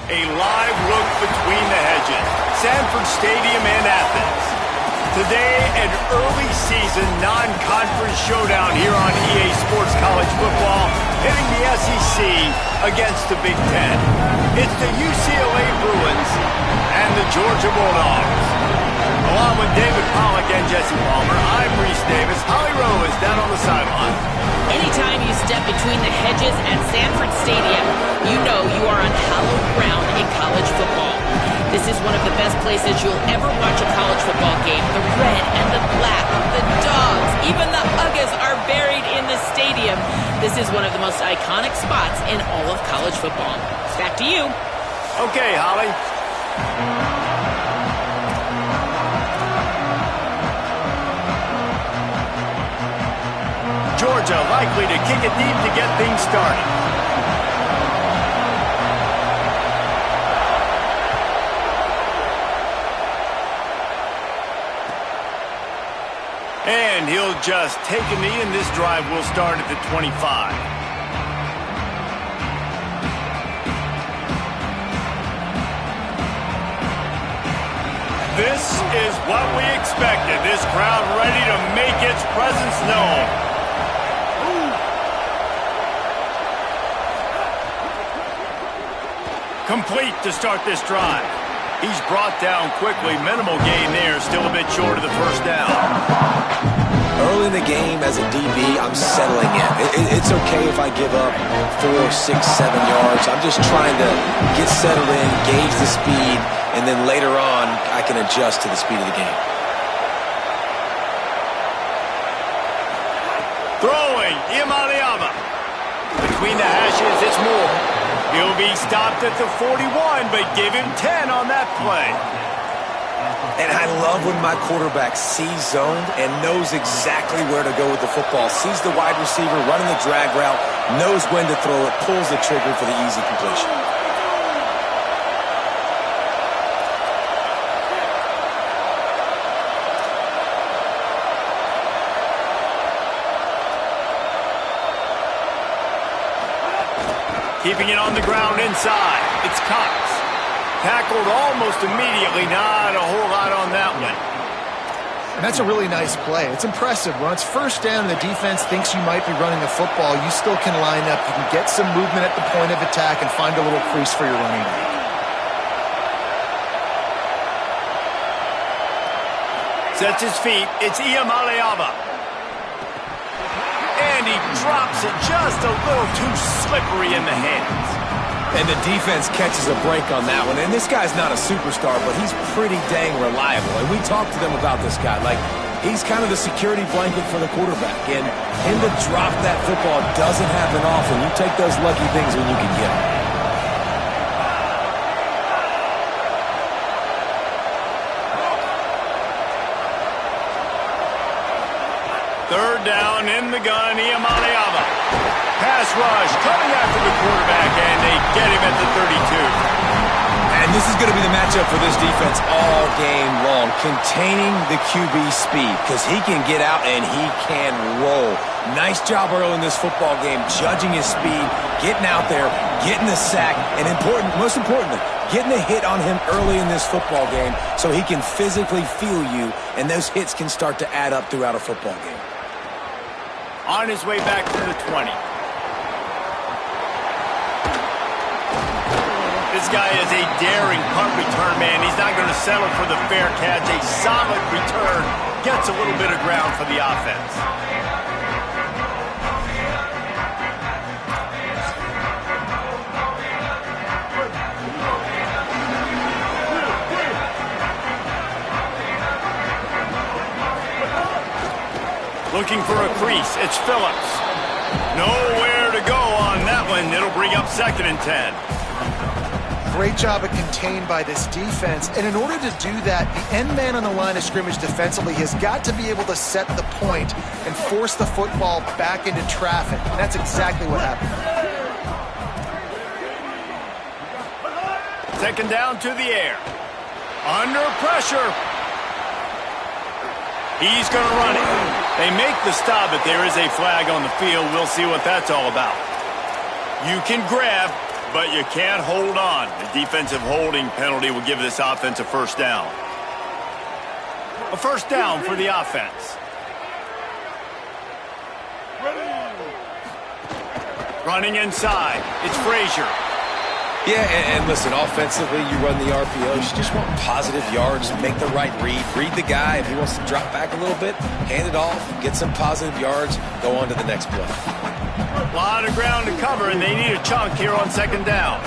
A live look between the hedges. Sanford Stadium in Athens. Today, an early season non-conference showdown here on EA Sports College Football, hitting the SEC against the Big Ten. It's the UCLA Bruins and the Georgia Bulldogs. Along with David Pollack and Jesse Palmer, I'm Reese Davis. Holly Rowe is down on the sideline. Anytime you step between the hedges at Sanford Stadium, you know you are on hallowed ground in college football. This is one of the best places you'll ever watch a college football game. The red and the black, the dogs, even the Uggas are buried in the stadium. This is one of the most iconic spots in all of college football. Back to you. Okay, Holly. Georgia likely to kick it deep to get things started. And he'll just take a knee, and this drive will start at the 25. This is what we expected. This crowd ready to make its presence known. Complete to start this drive. He's brought down quickly. Minimal gain there. Still a bit short of the first down. Early in the game as a DB, I'm settling in. It's okay if I give up 4, 6, 7 yards. I'm just trying to get settled in, gauge the speed, and then later on, I can adjust to the speed of the game. Throwing, Iamaleava. Between the hashes, it's Moore. He'll be stopped at the 41, but give him 10 on that play. And I love when my quarterback sees zone and knows exactly where to go with the football. Sees the wide receiver running the drag route, knows when to throw it, pulls the trigger for the easy completion. Keeping it on the ground inside. It's Cox. Tackled almost immediately. Not a whole lot on that one. And that's a really nice play. It's impressive. When it's first down and the defense thinks you might be running the football, you still can line up. You can get some movement at the point of attack and find a little crease for your running back. Sets his feet. It's Iamaleava. And he drops it just a little too slippery in the hands. And the defense catches a break on that one. And this guy's not a superstar, but he's pretty dang reliable. And we talked to them about this guy. Like, he's kind of the security blanket for the quarterback. And him to drop that football doesn't happen often. You take those lucky things when you can get them. Third down in the gun, Iamaleava. Pass rush coming after the quarterback, and they get him at the 32. And this is going to be the matchup for this defense all game long. Containing the QB speed, because he can get out and he can roll. Nice job early in this football game, judging his speed, getting out there, getting the sack, and most importantly, getting a hit on him early in this football game so he can physically feel you, and those hits can start to add up throughout a football game. On his way back to the 20. This guy is a daring punt return man. He's not going to settle for the fair catch. A solid return. Gets a little bit of ground for the offense. Looking for a crease. It's Phillips. Nowhere to go on that one. It'll bring up 2nd and 10. Great job of contained by this defense. And in order to do that, the end man on the line of scrimmage defensively has got to be able to set the point and force the football back into traffic. And that's exactly what happened. 2nd down to the air. Under pressure. He's going to run it. They make the stop, but there is a flag on the field. We'll see what that's all about. You can grab. but you can't hold on. The defensive holding penalty will give this offense a first down. A first down for the offense. Running inside, it's Frazier. Yeah, and listen, offensively, you run the RPOs. You just want positive yards, make the right read. Read the guy. If he wants to drop back a little bit, hand it off, get some positive yards, go on to the next play. A lot of ground to cover, and they need a chunk here on second down.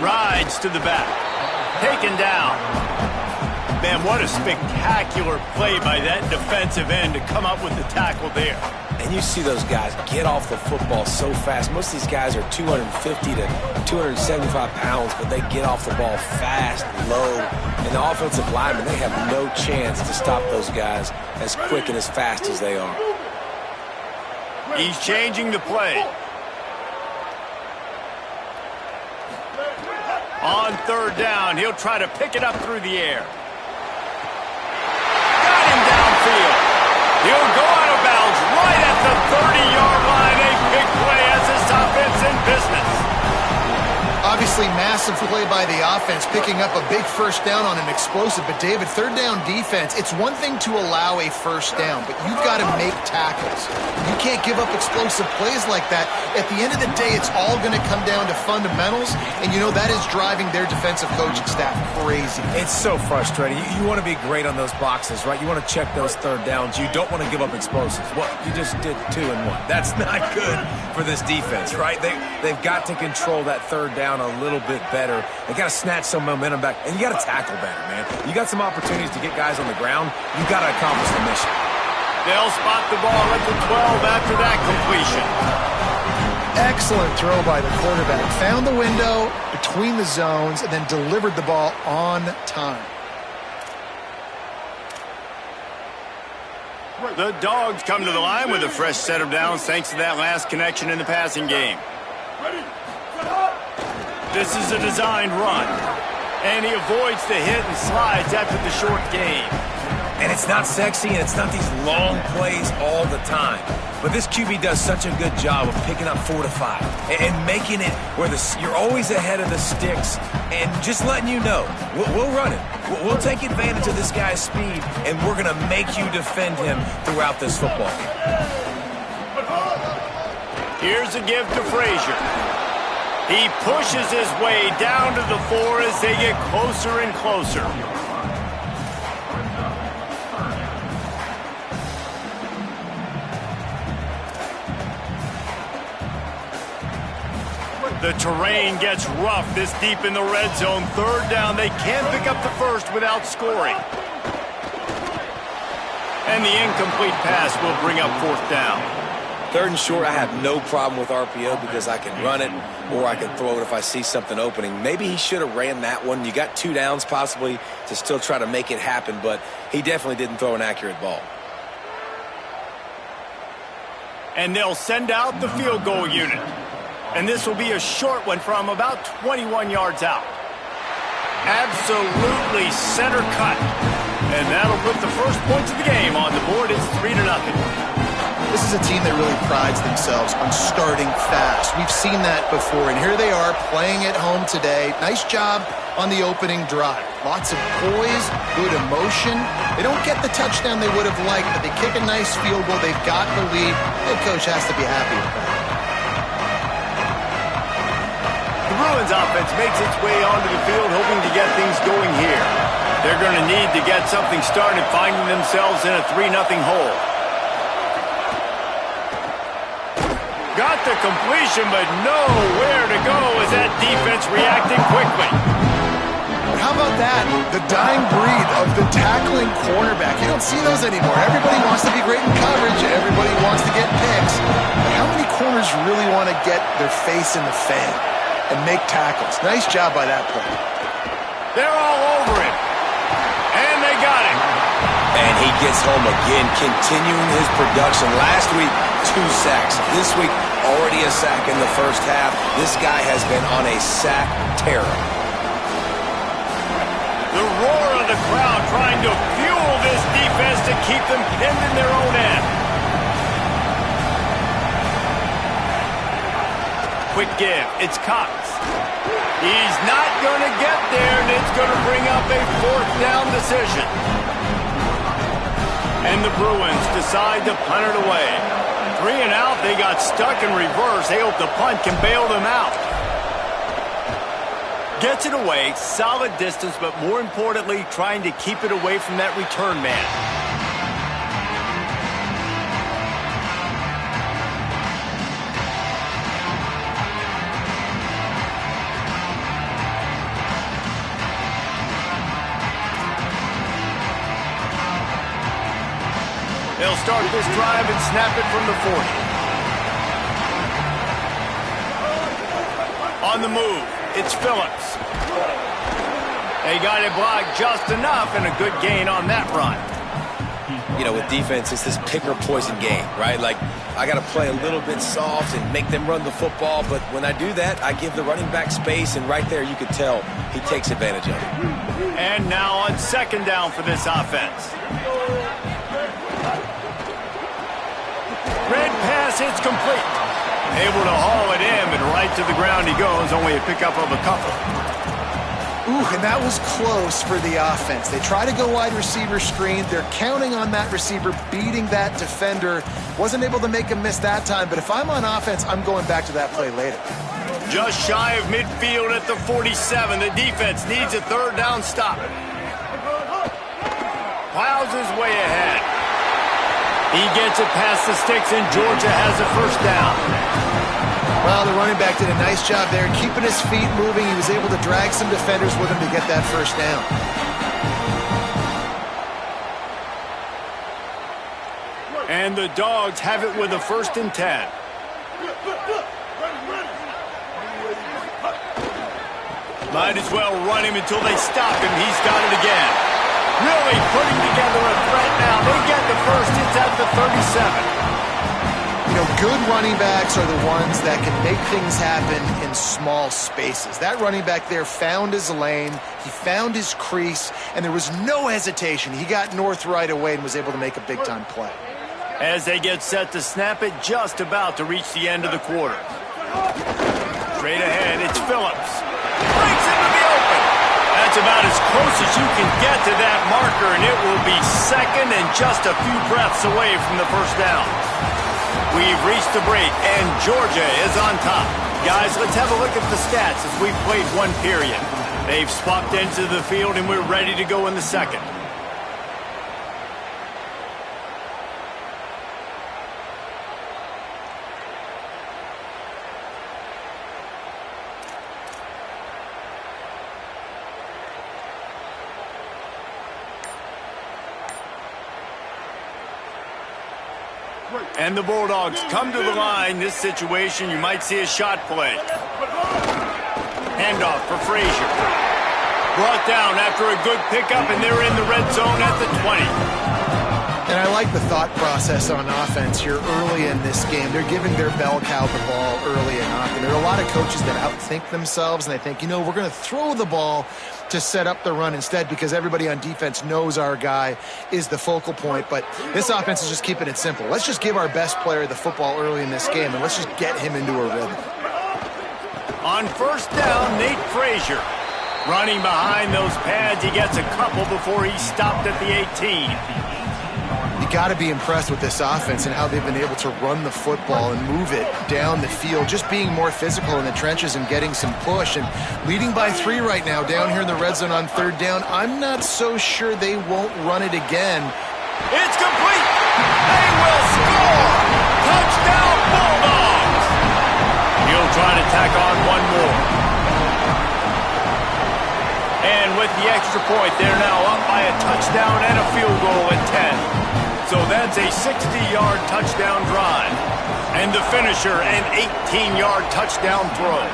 Rides to the back. Taken down. Man, what a spectacular play by that defensive end to come up with the tackle there. And you see those guys get off the football so fast. Most of these guys are 250 to 275 pounds, but they get off the ball fast, low. And the offensive linemen, they have no chance to stop those guys as quick and as fast as they are. He's changing the play. On third down, he'll try to pick it up through the air. He'll go out of bounds right at the 30-yard line. A big play as this offense in business. Obviously, massive play by the offense, picking up a big first down on an explosive. But, David, third down defense, it's one thing to allow a first down, but you've got to make tackles. You can't give up explosive plays like that. At the end of the day, it's all going to come down to fundamentals, and you know that is driving their defensive coaching staff crazy. It's so frustrating. You want to be great on those boxes, right? You want to check those third downs. You don't want to give up explosives. Well, you just did 2 and 1. That's not good for this defense, right? They've got to control that third down a little bit better. They got to snatch some momentum back, and you got to tackle better, man. You got some opportunities to get guys on the ground. You got to accomplish the mission. They'll spot the ball at the 12 after that completion. Excellent throw by the quarterback. Found the window between the zones and then delivered the ball on time. The Dogs come to the line with a fresh set of downs thanks to that last connection in the passing game. This is a designed run, and he avoids the hit and slides after the short gain. And it's not sexy, and it's not these long plays all the time. But this QB does such a good job of picking up 4 to 5 and making it where you're always ahead of the sticks and just letting you know, we'll run it. We'll take advantage of this guy's speed, and we're going to make you defend him throughout this football game. Here's a give to Frazier. He pushes his way down to the 4 as they get closer and closer. The terrain gets rough this deep in the red zone. Third down, they can't pick up the first without scoring. And the incomplete pass will bring up fourth down. Third and short, I have no problem with RPO because I can run it or I can throw it if I see something opening. Maybe he should have ran that one. You got 2 downs possibly to still try to make it happen, but he definitely didn't throw an accurate ball. And they'll send out the field goal unit. And this will be a short one from about 21 yards out. Absolutely center cut. And that'll put the first points of the game on the board. It's 3-0. This is a team that really prides themselves on starting fast. We've seen that before, and here they are playing at home today. Nice job on the opening drive. Lots of poise, good emotion. They don't get the touchdown they would have liked, but they kick a nice field goal. They've got the lead. Head coach has to be happy with that. The Bruins offense makes its way onto the field, hoping to get things going here. They're going to need to get something started, finding themselves in a 3-0 hole. Got the completion, but nowhere to go as that defense reacted quickly. How about that? The dying breed of the tackling cornerback. You don't see those anymore. Everybody wants to be great in coverage. Everybody wants to get picks. But how many corners really want to get their face in the fan and make tackles? Nice job by that play. They're all over it. And they got it. And he gets home again, continuing his production. Last week, 2 sacks. This week, already a sack in the first half. This guy has been on a sack terror. The roar of the crowd trying to fuel this defense to keep them pinned in their own end. quick give. It's Cox. He's not going to get there, and it's going to bring up a fourth down decision. And the Bruins decide to punt it away. 3 and out, they got stuck in reverse. They hope the punt can bail them out. Gets it away, solid distance, but more importantly, trying to keep it away from that return man. They'll start this drive and snap it from the 40. On the move, it's Phillips. They got it blocked just enough, and a good gain on that run. You know, with defense, it's this pick or poison game, right? Like, I got to play a little bit soft and make them run the football, but when I do that, I give the running back space, and right there you can tell he takes advantage of it. And now on second down for this offense. Red pass, it's complete. Able to haul it in, and right to the ground he goes, only a pickup of a couple. Ooh, and that was close for the offense. They try to go wide receiver screen. They're counting on that receiver beating that defender. Wasn't able to make him miss that time, but if I'm on offense, I'm going back to that play later. Just shy of midfield at the 47. The defense needs a third down stop. Plows his way ahead. He gets it past the sticks, and Georgia has a first down. Well, the running back did a nice job there, keeping his feet moving. He was able to drag some defenders with him to get that first down. And the Dogs have it with a 1st and 10. Might as well run him until they stop him. He's got it again. Really putting together a threat now. They get the first. It's at the 37. You know, good running backs are the ones that can make things happen in small spaces. That running back there found his lane, he found his crease, and there was no hesitation. He got north right away and was able to make a big-time play. As they get set to snap it, just about to reach the end of the quarter. Straight ahead, it's Phillips. Breaks into the open. That's about as close as you can get to that marker, and it will be second and just a few breaths away from the first down. We've reached the break, and Georgia is on top. Guys, let's have a look at the stats as we've played one period. They've swapped into the field, and we're ready to go in the second. And the Bulldogs come to the line. This situation, you might see a shot play. Handoff for Frazier. Brought down after a good pickup, and they're in the red zone at the 20. And I like the thought process on offense here early in this game. They're giving their bell cow the ball early and often. There are a lot of coaches that outthink themselves, and they think, you know, we're going to throw the ball to set up the run instead because everybody on defense knows our guy is the focal point. But this offense is just keeping it simple. Let's just give our best player the football early in this game, and let's just get him into a rhythm. On first down, Nate Frazier. Running behind those pads, he gets a couple before he stopped at the 18. You got to be impressed with this offense and how they've been able to run the football and move it down the field, just being more physical in the trenches and getting some push. And leading by 3 right now down here in the red zone on third down, I'm not so sure they won't run it again. It's complete. They will score. Touchdown Bulldogs. He'll try to tack on one more. And with the extra point, they're now up by a touchdown and a field goal at 10. So that's a 60-yard touchdown drive. And the finisher, an 18-yard touchdown throw.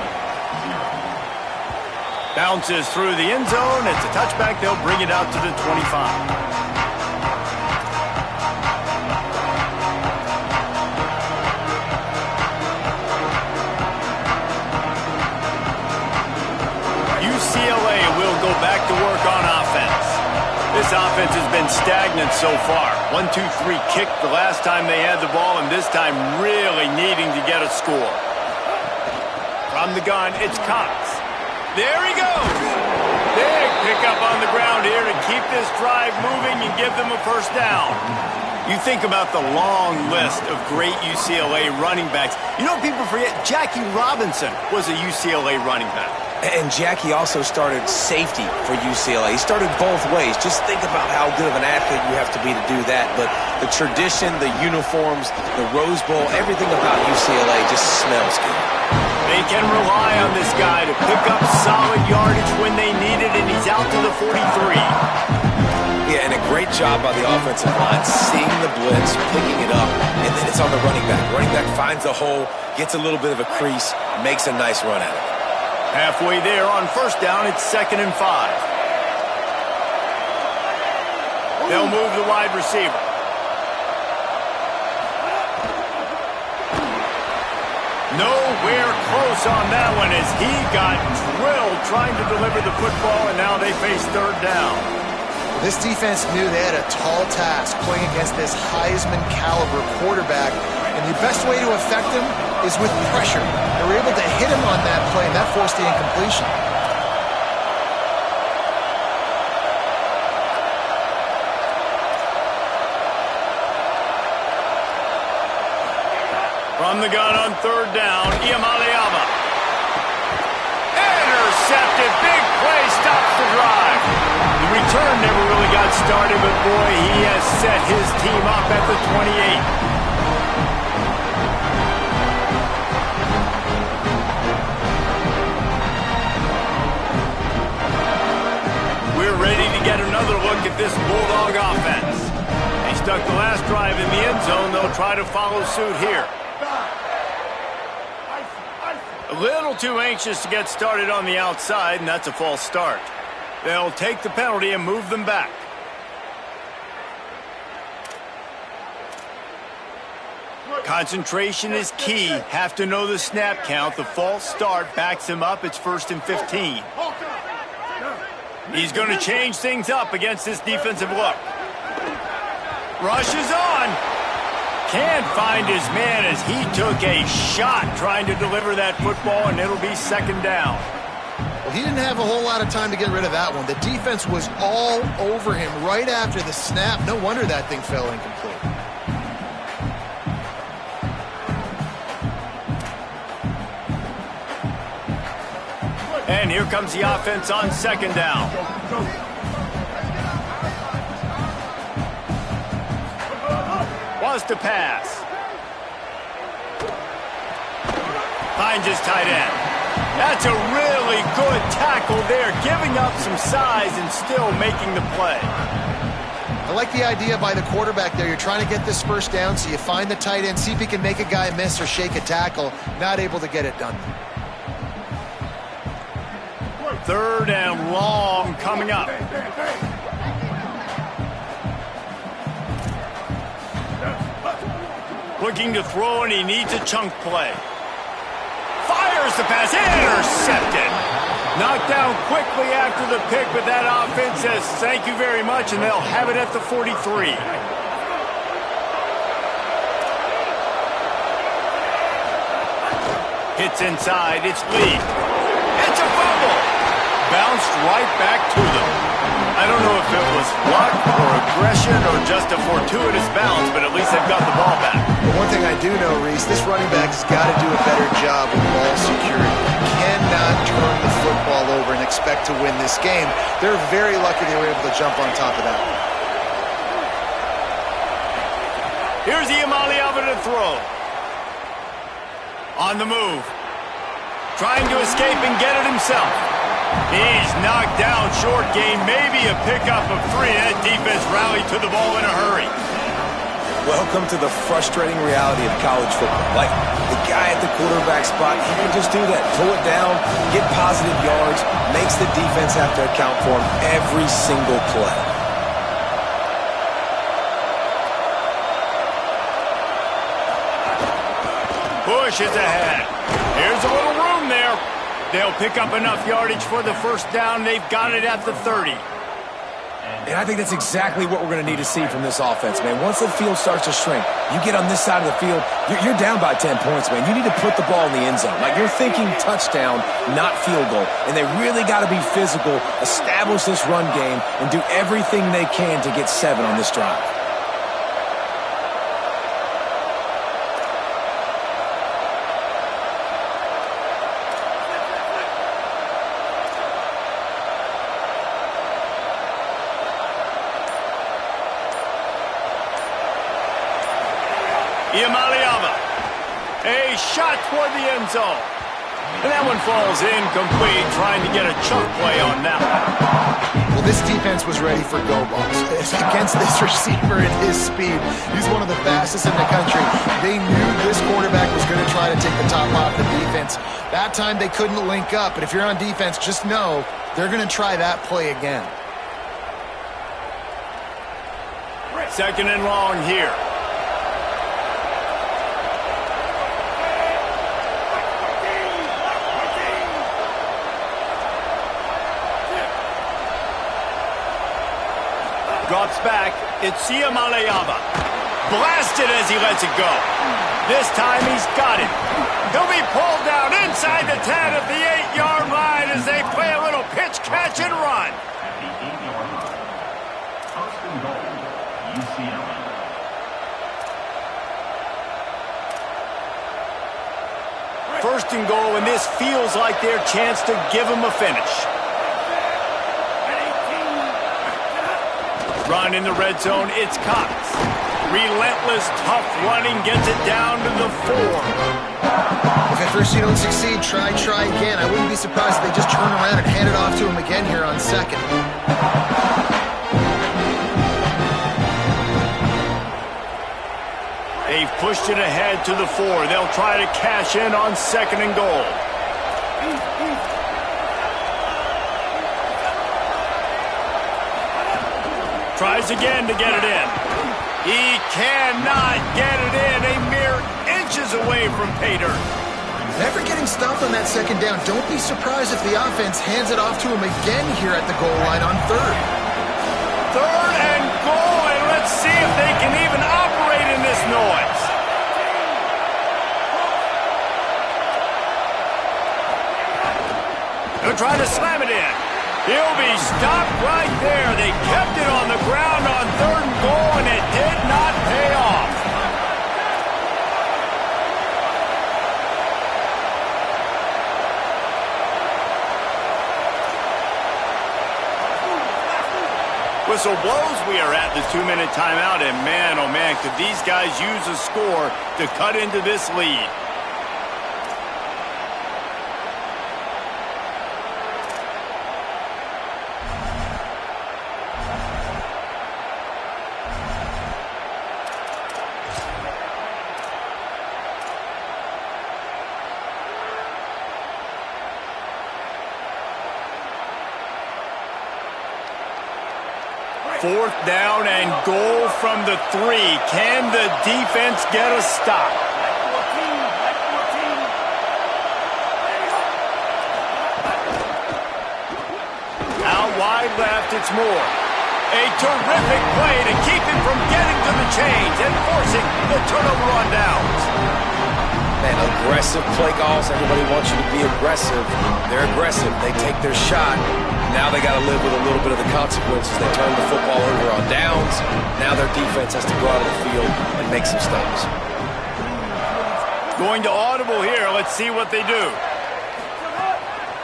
Bounces through the end zone. It's a touchback. They'll bring it out to the 25. UCLA will go back to work on offense. This offense has been stagnant so far. 1-2-3 kick the last time they had the ball, and this time really needing to get a score. From the gun, it's Cox. There he goes. Big pickup on the ground here to keep this drive moving and give them a first down. You think about the long list of great UCLA running backs. You know, people forget Jackie Robinson was a UCLA running back. And Jackie also started safety for UCLA. He started both ways. Just think about how good of an athlete you have to be to do that. But the tradition, the uniforms, the Rose Bowl, everything about UCLA just smells good. They can rely on this guy to pick up solid yardage when they need it, and he's out to the 43. Yeah, and a great job by the offensive line, seeing the blitz, picking it up, and then it's on the running back. Running back finds a hole, gets a little bit of a crease, makes a nice run at it. Halfway there on first down, it's 2nd and 5. They'll move the wide receiver. Nowhere close on that one as he got drilled trying to deliver the football, and now they face 3rd down. This defense knew they had a tall task playing against this Heisman caliber quarterback, and the best way to affect him is with pressure. They were able to hit him on that play, and that forced the incompletion. From the gun on 3rd down, Iamaleava. Intercepted, big play, stops the drive. The return never really got started, but boy, he has set his team up at the 28. We're ready to get another look at this Bulldog offense. They stuck the last drive in the end zone. They'll try to follow suit here. A little too anxious to get started on the outside, and that's a false start. They'll take the penalty and move them back. Concentration is key. Have to know the snap count. The false start backs him up. It's 1st and 15. He's going to change things up against this defensive look. Rush is on. Can't find his man as he took a shot trying to deliver that football, and it'll be 2nd down. Well, he didn't have a whole lot of time to get rid of that one. The defense was all over him right after the snap. No wonder that thing fell incomplete. And here comes the offense on 2nd down. Was to pass. Finds his tight end. That's a really good tackle there, giving up some size and still making the play. I like the idea by the quarterback there. You're trying to get this first down, so you find the tight end, see if he can make a guy miss or shake a tackle. Not able to get it done. 3rd and long coming up. Looking to throw, and he needs a chunk play. Fires the pass, intercepted. Knocked down quickly after the pick, but that offense says thank you very much, and they'll have it at the 43. Hits inside, it's Lee. It's a fumble. Bounced right back to them. I don't know if it was luck or aggression or just a fortuitous bounce, but at least they've got the ball back. But one thing I do know, Reese, this running back has got to do a better job with ball security. Cannot turn the football over and expect to win this game. They're very lucky they were able to jump on top of that. Here's Iamaleava to throw. On the move. Trying to escape and get it himself. He's knocked down, short gain, maybe a pickup of 3. That defense rallied to the ball in a hurry. Welcome to the frustrating reality of college football. Like, the guy at the quarterback spot, he can just do that. Pull it down, get positive yards, makes the defense have to account for him every single play. Pushes ahead. Here's a little room there. They'll pick up enough yardage for the first down. They've got it at the 30. And I think that's exactly what we're going to need to see from this offense, man. Once the field starts to shrink, you get on this side of the field, you're down by 10 points, man. You need to put the ball in the end zone. Like, you're thinking touchdown, not field goal. And they really got to be physical, establish this run game, and do everything they can to get 7 on this drive. A shot toward the end zone. And that one falls incomplete, trying to get a chunk play on that one. Well, this defense was ready for go balls. Against this receiver at his speed, he's one of the fastest in the country. They knew this quarterback was going to try to take the top off the defense. That time they couldn't link up, but if you're on defense, just know they're going to try that play again. Second and long here. Drops back. It's Siamalayava. Blasted as he lets it go. This time he's got it. He'll be pulled down inside the 10 at the 8-yard line as they play a little pitch, catch, and run. At the 8-yard line. First and goal, UCLA. First and goal, and this feels like their chance to give him a finish. Run in the red zone, it's Cox. Relentless, tough running, gets it down to the 4. If at first you don't succeed, try again. I wouldn't be surprised if they just turn around and hand it off to him again here on second. They've pushed it ahead to the 4. They'll try to cash in on second and goal. Tries again to get it in. He cannot get it in. A mere inches away from pay dirt. Never getting stopped on that second down. Don't be surprised if the offense hands it off to him again here at the goal line on third. Third and goal, and let's see if they can even operate in this noise. They'll try to slam it in. He'll be stopped right there. They kept it on the ground on third and goal, and it did not pay off. Whistle blows. We are at the 2-minute timeout, and man, oh man, could these guys use a score to cut into this lead. Fourth down and goal from the 3. Can the defense get a stop? Out wide left, it's Moore. A terrific play to keep him from getting to the chains and forcing the turnover on downs. Man, aggressive play calls. Everybody wants you to be aggressive. They're aggressive. They take their shot. Now they got to live with a little bit of the consequences. They turn the football over on downs. Now their defense has to go out of the field and make some stops. Going to audible here. Let's see what they do.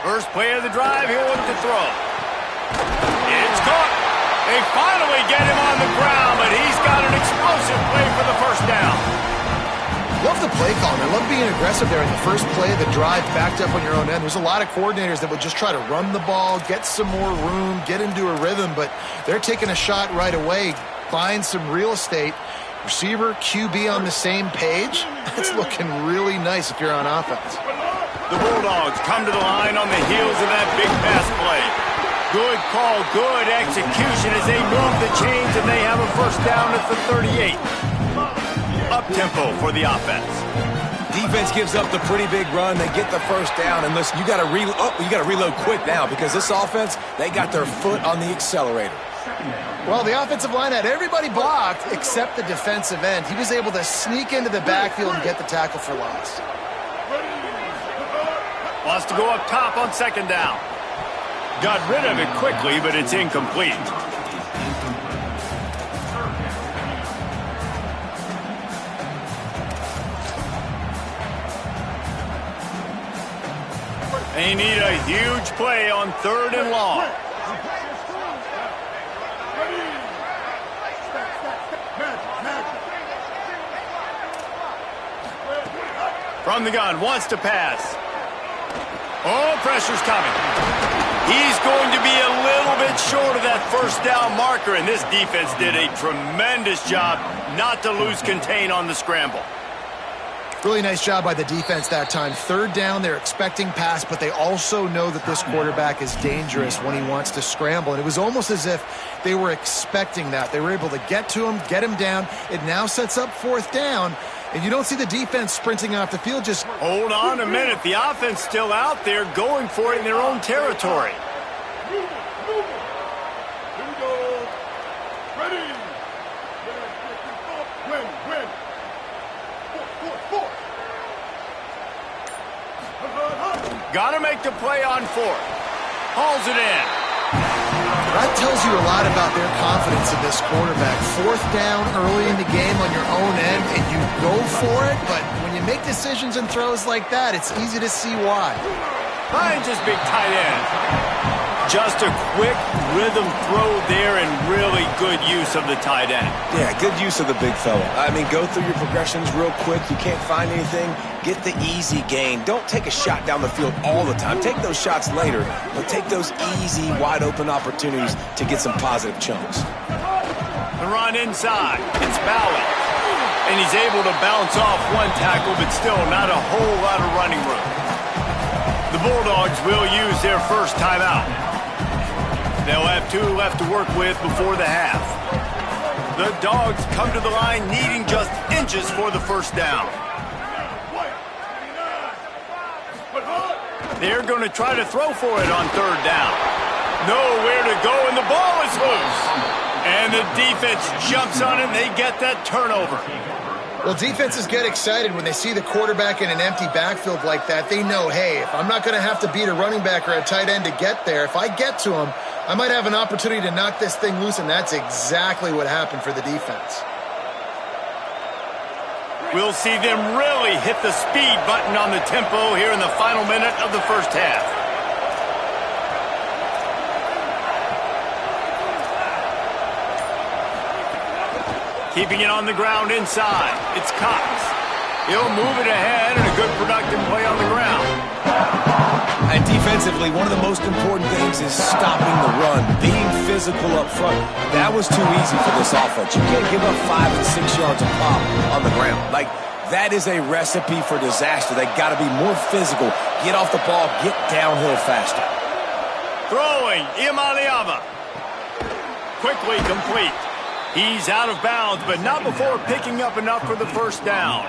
First play of the drive, he'll look to throw. It's caught. They finally get him on the ground, but he's got an explosive play for the first down. Love the play call. I love being aggressive there in the first play of the drive, backed up on your own end. There's a lot of coordinators that would just try to run the ball, get some more room, get into a rhythm, but they're taking a shot right away, find some real estate. Receiver, QB on the same page. That's looking really nice if you're on offense. The Bulldogs come to the line on the heels of that big pass play. Good call, good execution as they move the chains, and they have a first down at the 38. Up-tempo for the offense. Defense gives up the pretty big run. They get the first down, and listen, you got to reload quick now because this offense, they got their foot on the accelerator. Well, the offensive line had everybody blocked except the defensive end. He was able to sneak into the backfield and get the tackle for loss. Wants to go up top on second down. Got rid of it quickly, but it's incomplete. They need a huge play on 3rd and long. From the gun, wants to pass. Oh, pressure's coming. He's going to be a little bit short of that first down marker, and this defense did a tremendous job not to lose contain on the scramble. Really nice job by the defense that time. 3rd down, they're expecting pass, but they also know that this quarterback is dangerous when he wants to scramble. And it was almost as if they were expecting that. They were able to get to him, get him down. It now sets up 4th down. And you don't see the defense sprinting off the field. Just hold on a minute. The offense still out there going for it in their own territory. Here we go. Ready. Win. 4. Got to make the play on 4th. Hauls it in. that tells you a lot about their confidence in this quarterback. 4th down early in the game on your own end, and you go for it, but when you make decisions and throws like that, it's easy to see why. Behind his big tight end. Just a quick rhythm throw there and really good use of the tight end. Yeah, good use of the big fella. I mean, go through your progressions real quick. You can't find anything. Get the easy gain. Don't take a shot down the field all the time. Take those shots later, but take those easy, wide-open opportunities to get some positive chunks. The run inside. It's Ballard. And he's able to bounce off one tackle, but still not a whole lot of running room. The Bulldogs will use their first timeout. They'll have 2 left to work with before the half. The Dogs come to the line needing just inches for the first down. They're going to try to throw for it on 3rd down. Nowhere to go, and the ball is loose. And the defense jumps on it, and they get that turnover. Well, defenses get excited when they see the quarterback in an empty backfield like that. They know, hey, if I'm not going to have to beat a running back or a tight end to get there, if I get to him, I might have an opportunity to knock this thing loose, and that's exactly what happened for the defense. We'll see them really hit the speed button on the tempo here in the final minute of the first half. Keeping it on the ground inside. It's Cox. He'll move it ahead and a good productive play on the ground. And defensively, one of the most important things is stopping the run, being physical up front. That was too easy for this offense. You can't give up 5 and 6 yards a pop on the ground. Like, that is a recipe for disaster. They got to be more physical, get off the ball, get downhill faster. Throwing, Imaliava. Quickly complete. He's out of bounds, but not before picking up enough for the first down.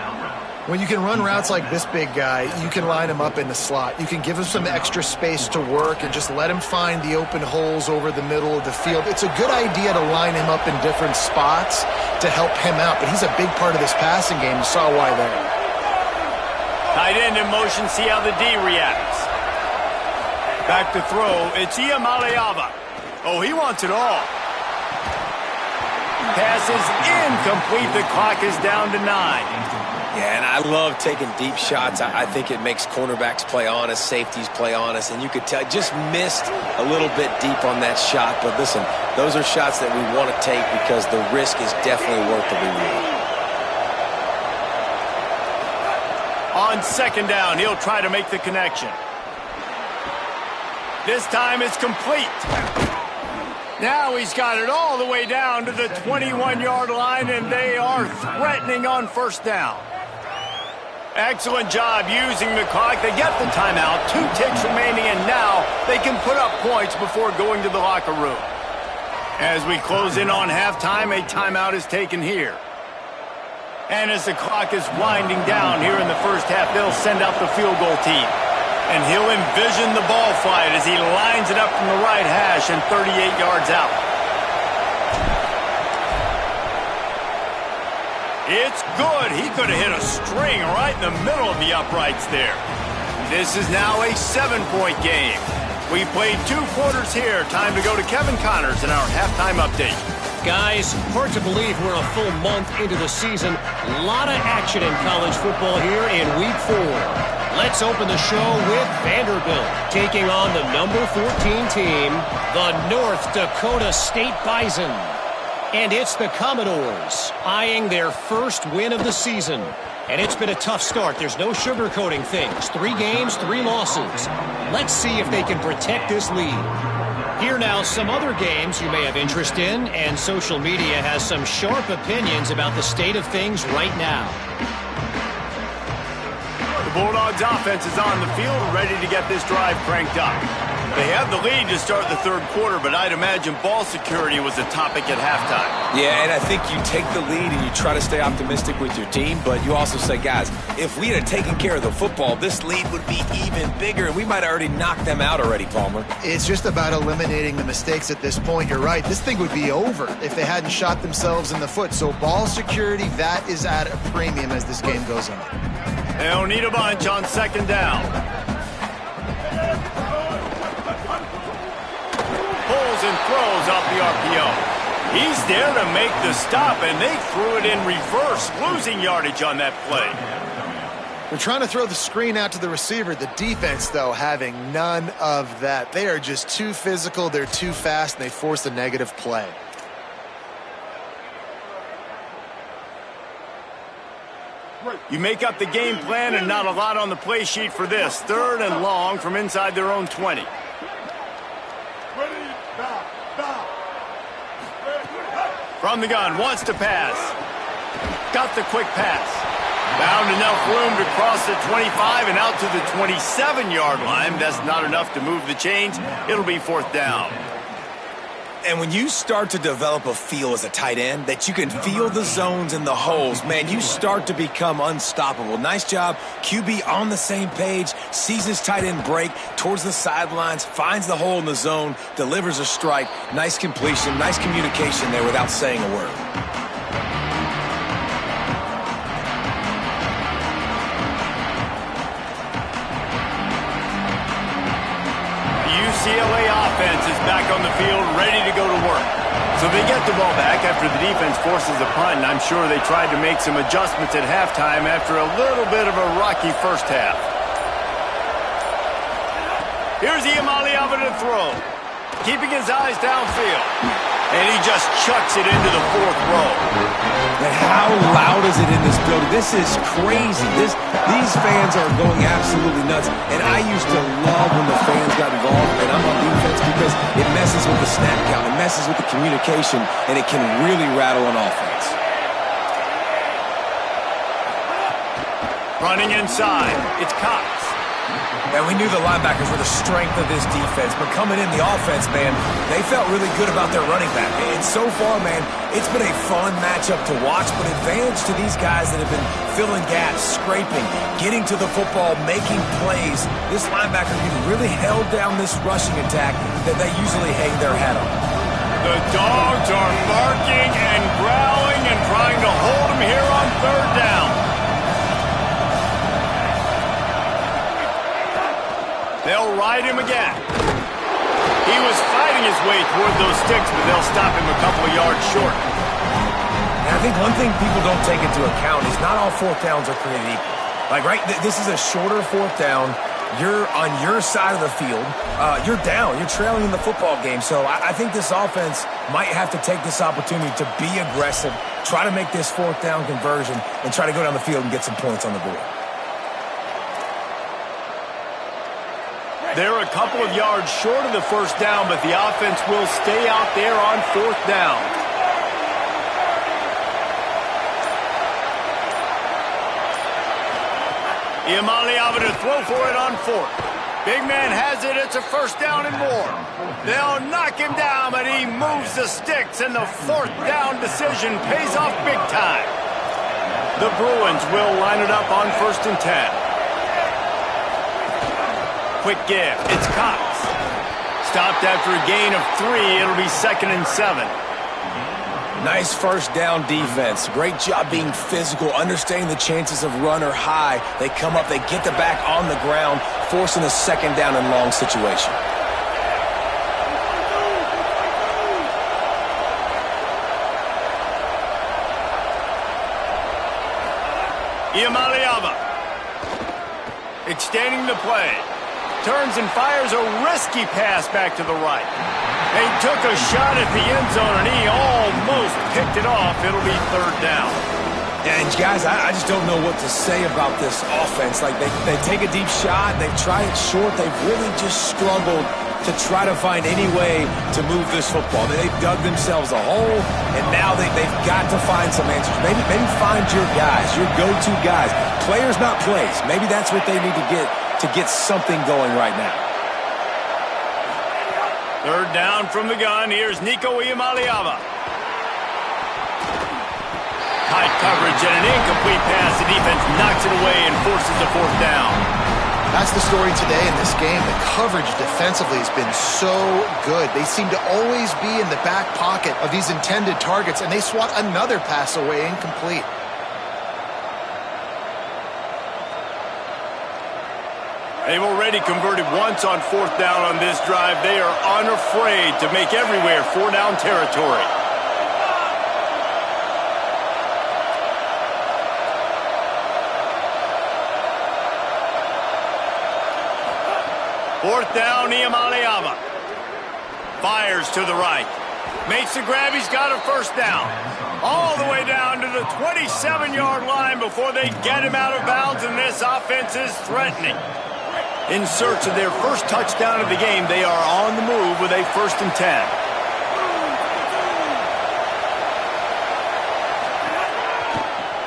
When you can run routes like this big guy, you can line him up in the slot. You can give him some extra space to work and just let him find the open holes over the middle of the field. It's a good idea to line him up in different spots to help him out, but he's a big part of this passing game. You saw why there. Tight end in motion, see how the D reacts. Back to throw, it's Iamaleava. Oh, he wants it all. Pass is incomplete. The clock is down to 9. Yeah, and I love taking deep shots. I think it makes cornerbacks play honest, safeties play honest, and you could tell just missed a little bit deep on that shot. But listen, those are shots that we want to take because the risk is definitely worth the reward. On 2nd down, he'll try to make the connection. This time it's complete. Now he's got it all the way down to the 21-yard line, and they are threatening on 1st down. Excellent job using the clock. They get the timeout, 2 ticks remaining, and now they can put up points before going to the locker room. As we close in on halftime, a timeout is taken here. And as the clock is winding down here in the first half, they'll send out the field goal team. And he'll envision the ball flight as he lines it up from the right hash and 38 yards out. It's good. He could have hit a string right in the middle of the uprights there. This is now a 7-point game. We played 2 quarters here. Time to go to Kevin Connors in our halftime update. Guys, hard to believe we're a full month into the season. A lot of action in college football here in Week 4. Let's open the show with Vanderbilt taking on the number 14 team, the North Dakota State Bison. And it's the Commodores eyeing their first win of the season. And it's been a tough start. There's no sugarcoating things. 3 games, 3 losses. Let's see if they can protect this lead. Here now, some other games you may have interest in, and social media has some sharp opinions about the state of things right now. The Bulldogs offense is on the field, ready to get this drive cranked up. They have the lead to start the 3rd quarter, but I'd imagine ball security was a topic at halftime. Yeah, and I think you take the lead and you try to stay optimistic with your team, but you also say, guys, if we had taken care of the football, this lead would be even bigger, and we might have already knocked them out already, Palmer. It's just about eliminating the mistakes at this point. You're right. This thing would be over if they hadn't shot themselves in the foot. So ball security, that is at a premium as this game goes on. They'll need a bunch on 2nd down. Pulls and throws off the RPO. He's there to make the stop, and they threw it in reverse, losing yardage on that play. They're trying to throw the screen out to the receiver. The defense, though, having none of that. They are just too physical, they're too fast, and they force a negative play. You make up the game plan and not a lot on the play sheet for this. 3rd and long from inside their own 20. From the gun, wants to pass. Got the quick pass. Found enough room to cross the 25 and out to the 27-yard line. That's not enough to move the chains. It'll be 4th down. And when you start to develop a feel as a tight end that you can feel the zones and the holes, man, you start to become unstoppable. Nice job. QB on the same page, sees his tight end break towards the sidelines, finds the hole in the zone, delivers a strike. Nice completion, nice communication there without saying a word. UCLA offense is back on the field, ready to go to work. So they get the ball back after the defense forces a punt, and I'm sure they tried to make some adjustments at halftime after a little bit of a rocky first half. Here's Iamaleava to throw, keeping his eyes downfield. And he just chucks it into the 4th row. And how loud is it in this building? This is crazy. These fans are going absolutely nuts. And I used to love when the fans got involved, and I'm on defense, because it messes with the snap count, it messes with the communication, and it can really rattle an offense. Running inside, it's Cox. And we knew the linebackers were the strength of this defense, but coming in the offense, man, they felt really good about their running back. And so far, man, it's been a fun matchup to watch, but advantage to these guys that have been filling gaps, scraping, getting to the football, making plays. This linebacker really held down this rushing attack that they usually hang their hat on. The dogs are barking and growling and trying to hold him here on 3rd down. They'll ride him again. He was fighting his way toward those sticks, but they'll stop him a couple of yards short. And I think one thing people don't take into account is not all 4th downs are created equal. Like, right, this is a shorter 4th down. You're on your side of the field. You're down. You're trailing in the football game. So I think this offense might have to take this opportunity to be aggressive, try to make this 4th down conversion, and try to go down the field and get some points on the board. They're a couple of yards short of the 1st down, but the offense will stay out there on 4th down. Iamaleava to throw for it on 4th. Big man has it. It's a 1st down and more. They'll knock him down, but he moves the sticks, and the 4th down decision pays off big time. The Bruins will line it up on 1st and 10. Quick give. It's Cox. Stopped after a gain of 3. It'll be 2nd and 7. Nice first down defense. Great job being physical, understanding the chances of run or high. They come up, they get the back on the ground, forcing a second down and long situation. Iamaleava extending the play. Turns and fires a risky pass back to the right. They took a shot at the end zone, and he almost picked it off. It'll be third down. And guys, I just don't know what to say about this offense. Like, they take a deep shot, they've tried it short, they've really just struggled to try to find any way to move this football. They've dug themselves a hole, and now they've got to find some answers. Maybe find your guys, your go-to guys. Players, not plays. Maybe that's what they need to get something going right now. Third down from the gun. Here's Nico Iamaleava. Tight coverage and an incomplete pass. The defense knocks it away and forces the fourth down. That's the story today in this game. The coverage defensively has been so good. They seem to always be in the back pocket of these intended targets, and they swat another pass away incomplete. They've already converted once on fourth down on this drive. They are unafraid to make everywhere four-down territory. Fourth down, Iamaleava. Fires to the right. Makes the grab. He's got a first down. All the way down to the 27-yard line before they get him out of bounds, and this offense is threatening. In search of their first touchdown of the game, they are on the move with a 1st and 10.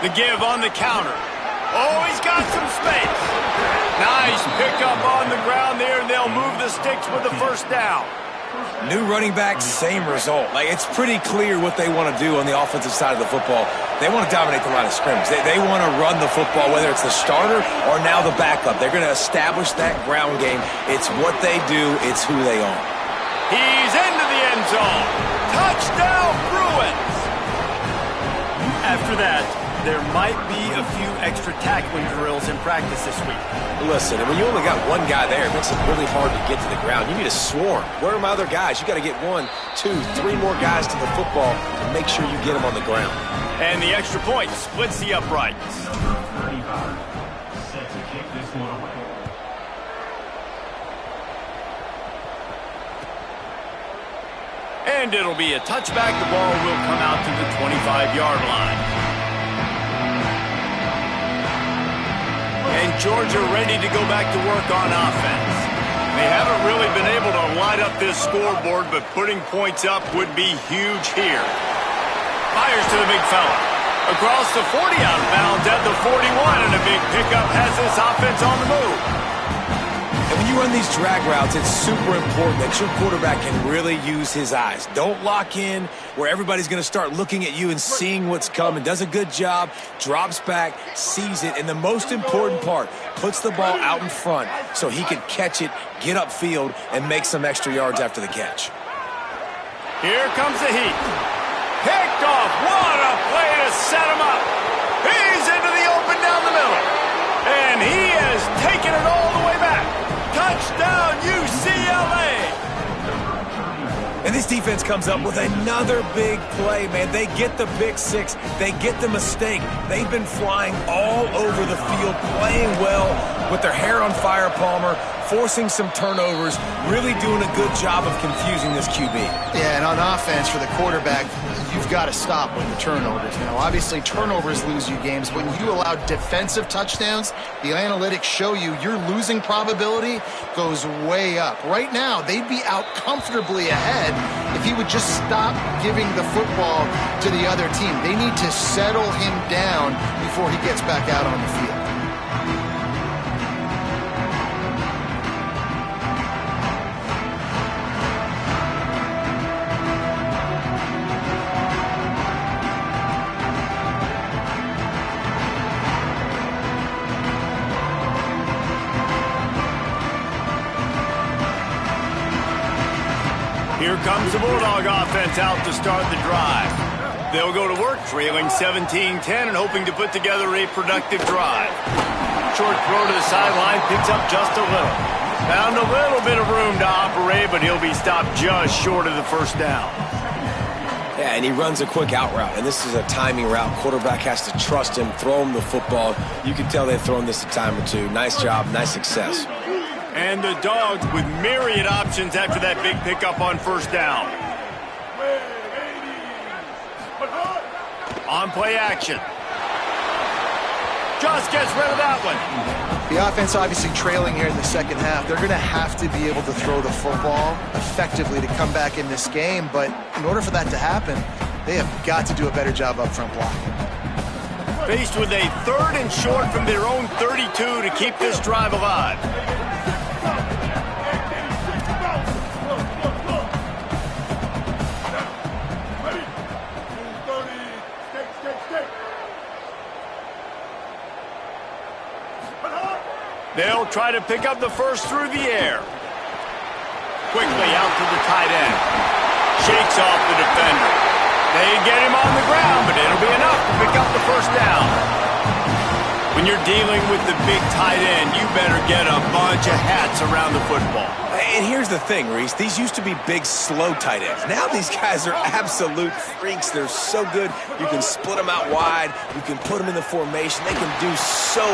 The give on the counter. Oh, he's got some space. Nice pickup on the ground there, and they'll move the sticks with the first down. New running back, same result. Like, it's pretty clear what they want to do on the offensive side of the football. They want to dominate the line of scrimmage. They want to run the football, whether it's the starter or now the backup. They're going to establish that ground game. It's what they do. It's who they are. He's into the end zone. Touchdown, Bruins! After that, there might be a few extra tackling drills in practice this week. Listen, when you only got one guy there, it makes it really hard to get to the ground. You need a swarm. Where are my other guys? You got to get 1, 2, 3 more guys to the football to make sure you get them on the ground. And the extra point splits the uprights. Number 35, set to kick this one away. And it'll be a touchback. The ball will come out to the 25-yard line. And Georgia ready to go back to work on offense. They haven't really been able to light up this scoreboard, but putting points up would be huge here. Fires to the big fella. Across the 40 out of bounds at the 41, and a big pickup has this offense on the move. And when you run these drag routes, it's super important that your quarterback can really use his eyes. Don't lock in where everybody's going to start looking at you and seeing what's coming. Does a good job, drops back, sees it, and the most important part, puts the ball out in front so he can catch it, get upfield, and make some extra yards after the catch. Here comes the heat. Picked off. What a play to set him up. He's into the open down the middle. And he has taken it all the way back. Touchdown, UCLA! And this defense comes up with another big play, man. They get the pick six. They get the mistake. They've been flying all over the field, playing well with their hair on fire, Palmer, forcing some turnovers, really doing a good job of confusing this QB. Yeah, and on offense for the quarterback, you've got to stop with the turnovers. Now, obviously, turnovers lose you games. When you allow defensive touchdowns, the analytics show you your losing probability goes way up. Right now, they'd be out comfortably ahead if he would just stop giving the football to the other team. They need to settle him down before he gets back out on the field. Here comes the Bulldog offense out to start the drive. They'll go to work, trailing 17-10 and hoping to put together a productive drive. Short throw to the sideline, picks up just a little. Found a little bit of room to operate, but he'll be stopped just short of the first down. Yeah, and he runs a quick out route, and this is a timing route. Quarterback has to trust him, throw him the football. You can tell they've thrown this a time or two. Nice job, nice success. And the Dogs with myriad options after that big pickup on first down. On play action. Just gets rid of that one. The offense obviously trailing here in the second half. They're going to have to be able to throw the football effectively to come back in this game. But in order for that to happen, they have got to do a better job up front blocking. Faced with a 3rd and short from their own 32 to keep this drive alive. They'll try to pick up the first through the air. Quickly out to the tight end. Shakes off the defender. They get him on the ground, but it'll be enough to pick up the first down. When you're dealing with the big tight end, you better get a bunch of hats around the football. And here's the thing, Reese. These used to be big, slow tight ends. Now these guys are absolute freaks. They're so good. You can split them out wide. You can put them in the formation. They can do so.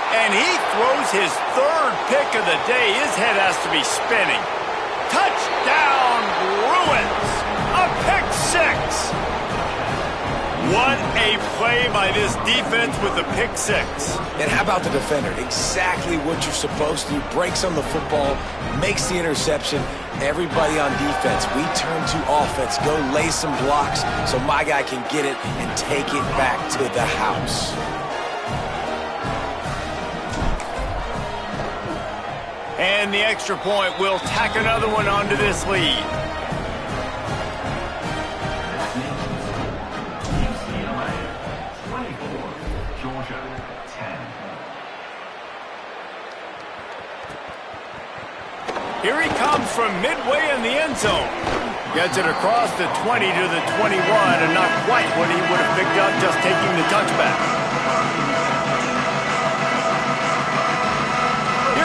And he throws his 3rd pick of the day. His head has to be spinning. Touchdown, Bruins! A pick 6. What a play by this defense with a pick 6. And how about the defender? Exactly what you're supposed to do. Breaks on the football, makes the interception. Everybody on defense, we turn to offense. Go lay some blocks so my guy can get it and take it back to the house. And the extra point will tack another one onto this lead. UCLA 24, Georgia 10. Here he comes from midway in the end zone. Gets it across the 20 to the 21, and not quite what he would have picked up just taking the touchback.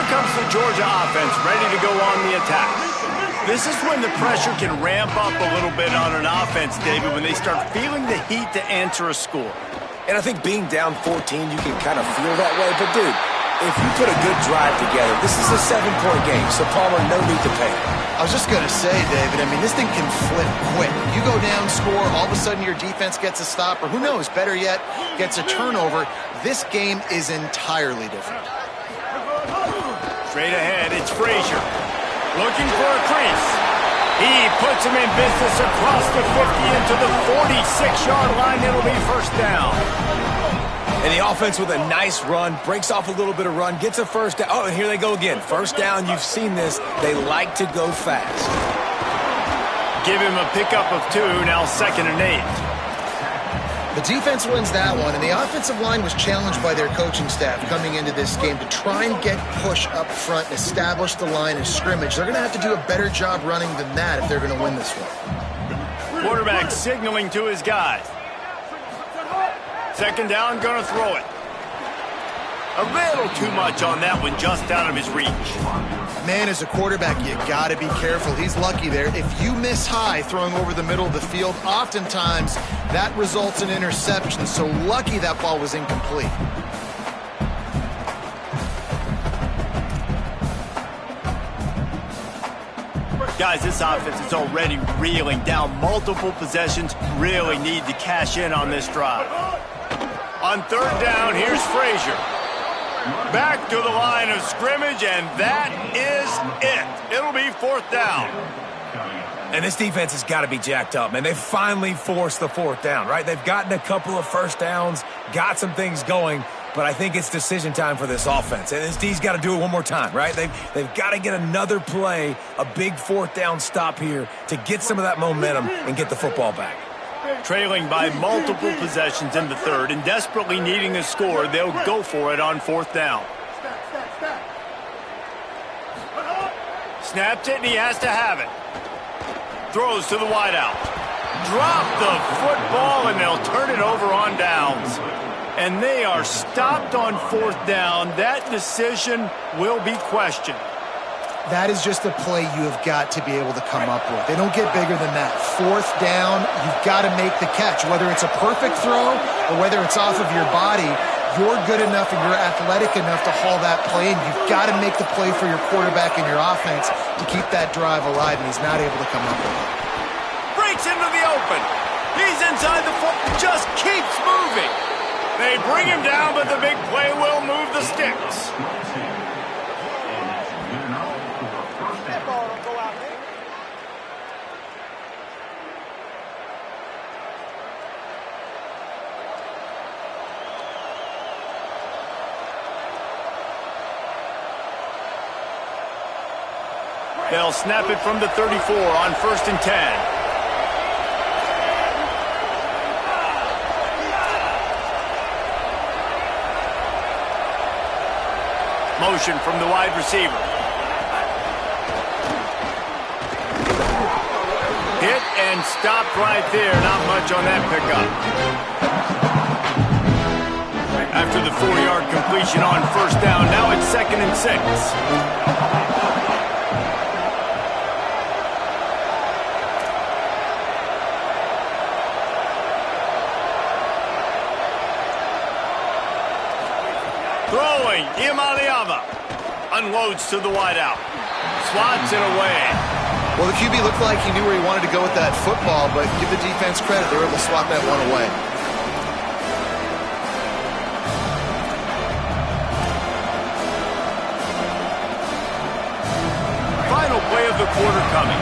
Comes the Georgia offense ready to go on the attack. This is when the pressure can ramp up a little bit on an offense, David, when they start feeling the heat to answer a score. And I think being down 14, you can kind of feel that way. But, dude, if you put a good drive together, this is a 7-point game, so Palmer, no need to panic. I was just going to say, David, I mean, this thing can flip quick. You go down, score, all of a sudden your defense gets a stop, or who knows, better yet, gets a turnover. This game is entirely different. Straight ahead, it's Frazier. Looking for a crease. He puts him in business across the 50 into the 46-yard line. It'll be first down. And the offense with a nice run, breaks off a little bit of run, gets a first down. Oh, and here they go again. First down, you've seen this. They like to go fast. Give him a pickup of 2, now 2nd and 8. The defense wins that one, and the offensive line was challenged by their coaching staff coming into this game to try and get push up front and establish the line of scrimmage. They're going to have to do a better job running than that if they're going to win this one. Quarterback signaling to his guys. 2nd down, going to throw it. A little too much on that one, just out of his reach. Man, as a quarterback, you got to be careful. He's lucky there. If you miss high throwing over the middle of the field, oftentimes that results in interception. So lucky that ball was incomplete. Guys, this offense is already reeling down multiple possessions. Really need to cash in on this drive. On 3rd down, here's Frazier. Back to the line of scrimmage, and that is it. It'll be 4th down. And this defense has got to be jacked up, man. They've finally forced the 4th down, right? They've gotten a couple of first downs, got some things going, but I think it's decision time for this offense. And this D's got to do it one more time, right? They've got to get another play, a big 4th down stop here to get some of that momentum and get the football back. Trailing by multiple possessions in the 3rd and desperately needing a score, they'll go for it on 4th down. Snapped it, and he has to have it. Throws to the wideout. drop the football, and they'll turn it over on downs. And they are stopped on 4th down. That decision will be questioned. That is just a play you have got to be able to come up with. They don't get bigger than that. 4th down, you've got to make the catch. Whether it's a perfect throw or whether it's off of your body, you're good enough and you're athletic enough to haul that play, and you've got to make the play for your quarterback and your offense to keep that drive alive, and he's not able to come up with it. Breaks into the open. He's inside the just keeps moving. They bring him down, but the big play will move the sticks. They'll snap it from the 34 on 1st and 10. Motion from the wide receiver. Hit and stopped right there. Not much on that pickup. After the 4-yard completion on 1st down, now it's 2nd and 6. Throwing, Iamaleava unloads to the wideout. Swats it away. Well, the QB looked like he knew where he wanted to go with that football, but give the defense credit. They were able to swat that one away. Final play of the quarter coming.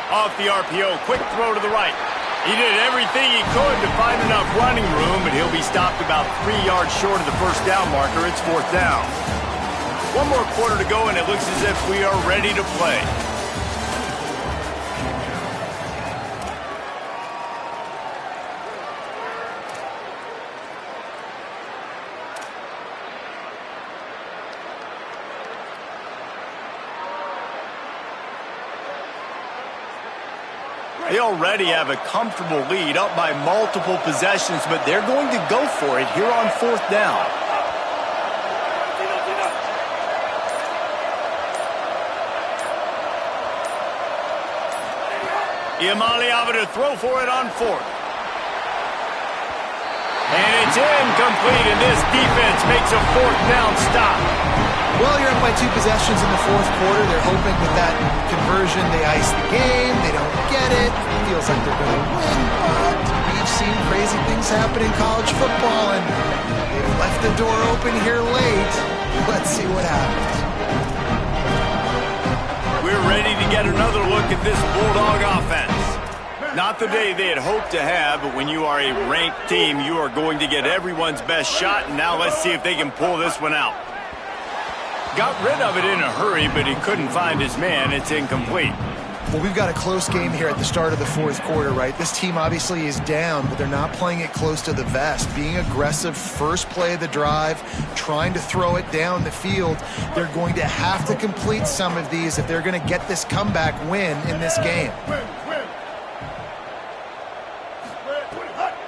Off the RPO, quick throw to the right. He did everything he could to find enough running room, but he'll be stopped about 3 yards short of the 1st down marker. It's 4th down. One more quarter to go, and it looks as if we are ready to play. They already have a comfortable lead, up by multiple possessions, but they're going to go for it here on 4th down. Iamaleava to throw for it on 4th. And it's incomplete, and this defense makes a 4th down stop. Well, you're up by 2 possessions in the 4th quarter. They're hoping with that conversion they ice the game. They don't get it. Feels like they're going to win, but we've seen crazy things happen in college football, and they've left the door open here late. Let's see what happens. We're ready to get another look at this Bulldog offense. Not the day they had hoped to have, but when you are a ranked team, you are going to get everyone's best shot, and now let's see if they can pull this one out. Got rid of it in a hurry, but he couldn't find his man. It's incomplete. Well, we've got a close game here at the start of the 4th quarter, right? This team obviously is down, but they're not playing it close to the vest. Being aggressive, first play of the drive, trying to throw it down the field. They're going to have to complete some of these if they're going to get this comeback win in this game.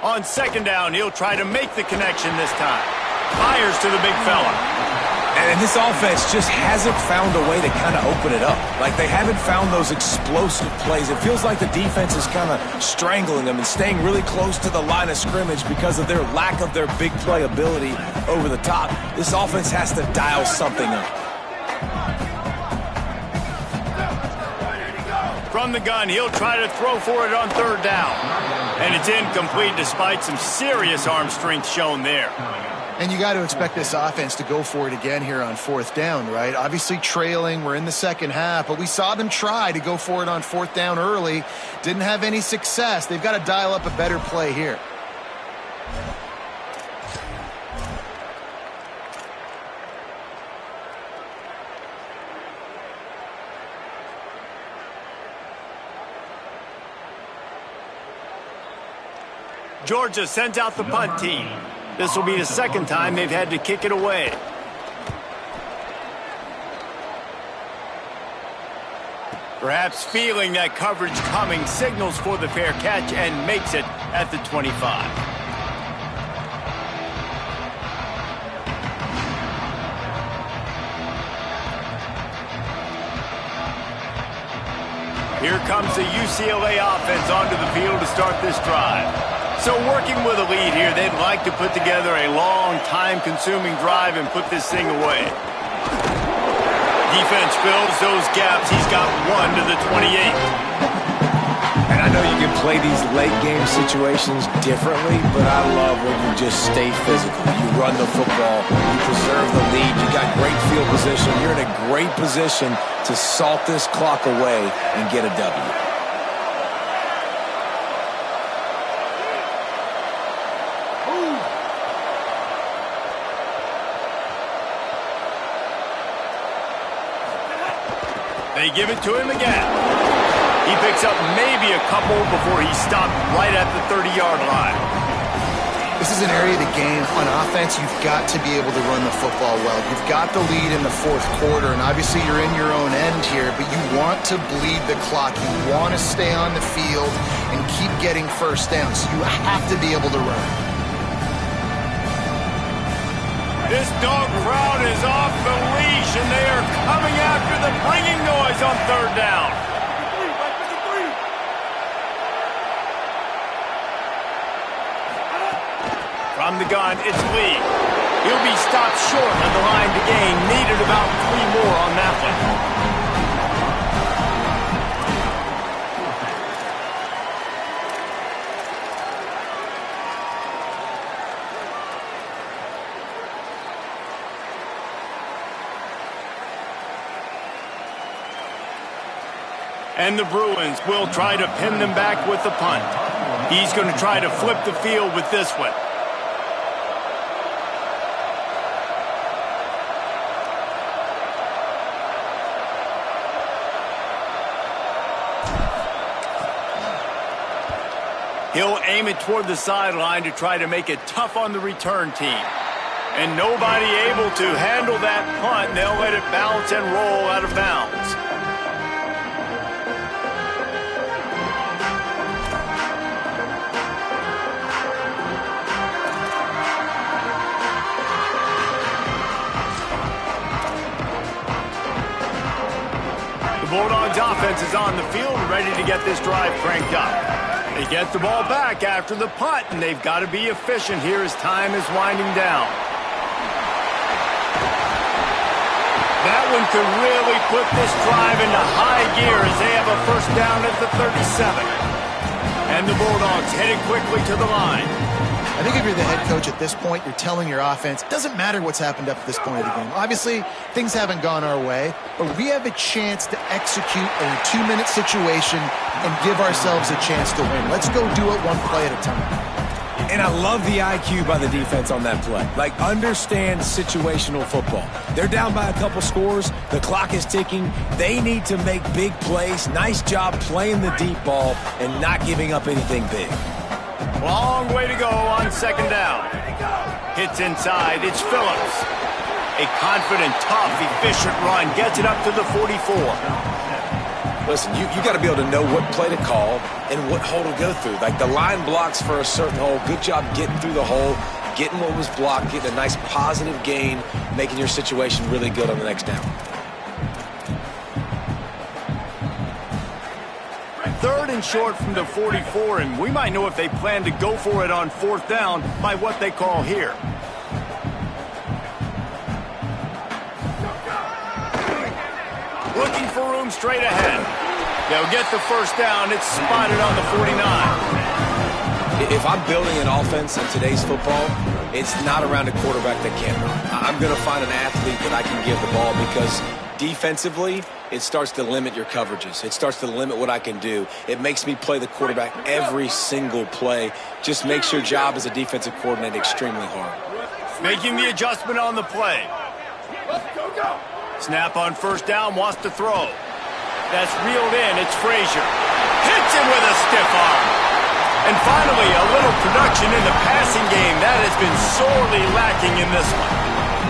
On 2nd down, he'll try to make the connection this time. Fires to the big fella. And this offense just hasn't found a way to kind of open it up. Like, they haven't found those explosive plays. It feels like the defense is kind of strangling them and staying really close to the line of scrimmage because of their lack of their big play ability over the top. This offense has to dial something up. From the gun, he'll try to throw for it on 3rd down. And it's incomplete despite some serious arm strength shown there. And you got to expect this offense to go for it again here on 4th down, right? Obviously trailing, we're in the 2nd half, but we saw them try to go for it on 4th down early. Didn't have any success. They've got to dial up a better play here. Georgia sends out the punt team. This will be the second time they've had to kick it away. Perhaps feeling that coverage coming, signals for the fair catch and makes it at the 25. Here comes the UCLA offense onto the field to start this drive. So working with a lead here, they'd like to put together a long, time-consuming drive and put this thing away. Defense fills those gaps. He's got one to the 28. And I know you can play these late-game situations differently, but I love when you just stay physical. You run the football, you preserve the lead, you got great field position. You're in a great position to salt this clock away and get a W. They give it to him again. He picks up maybe a couple before he's stopped right at the 30-yard line. This is an area of the game. On offense, you've got to be able to run the football well. You've got the lead in the fourth quarter, and obviously you're in your own end here, but you want to bleed the clock. You want to stay on the field and keep getting first down, so you have to be able to run. This dog crowd is off the leash, and they are coming after the bringing noise on third down. From the gun, it's Lee. He'll be stopped short of the line to gain. Needed about 3 more on that one. And the Bruins will try to pin them back with the punt. He's going to try to flip the field with this one. He'll aim it toward the sideline to try to make it tough on the return team. And nobody able to handle that punt. They'll let it bounce and roll out of bounds. Bulldogs offense is on the field, ready to get this drive cranked up. They get the ball back after the punt, and they've got to be efficient here as time is winding down. That one could really put this drive into high gear as they have a first down at the 37. And the Bulldogs headed quickly to the line. I think if you're the head coach at this point, you're telling your offense, it doesn't matter what's happened up to this point of the game. Obviously, things haven't gone our way, but we have a chance to execute a 2-minute situation and give ourselves a chance to win. Let's go do it one play at a time. And I love the IQ by the defense on that play. Like, understand situational football. They're down by a couple scores. The clock is ticking. They need to make big plays. Nice job playing the deep ball and not giving up anything big. Long way to go on second down. Hits inside. It's Phillips. A confident, tough, efficient run. Gets it up to the 44. Listen, you got to be able to know what play to call and what hole to go through. Like, the line blocks for a certain hole. Good job getting through the hole, getting what was blocked, getting a nice positive gain, making your situation really good on the next down. Third and short from the 44, and we might know if they plan to go for it on fourth down by what they call here. Looking for room straight ahead. They'll get the first down. It's spotted on the 49. If I'm building an offense in today's football, it's not around a quarterback that can't run. I'm going to find an athlete that I can give the ball, because defensively, it starts to limit your coverages. It starts to limit what I can do. It makes me play the quarterback every single play. Just makes your job as a defensive coordinator extremely hard. Making the adjustment on the play. Snap on first down, wants to throw. That's reeled in. It's Frazier. Hits him with a stiff arm. And finally, a little production in the passing game. That has been sorely lacking in this one.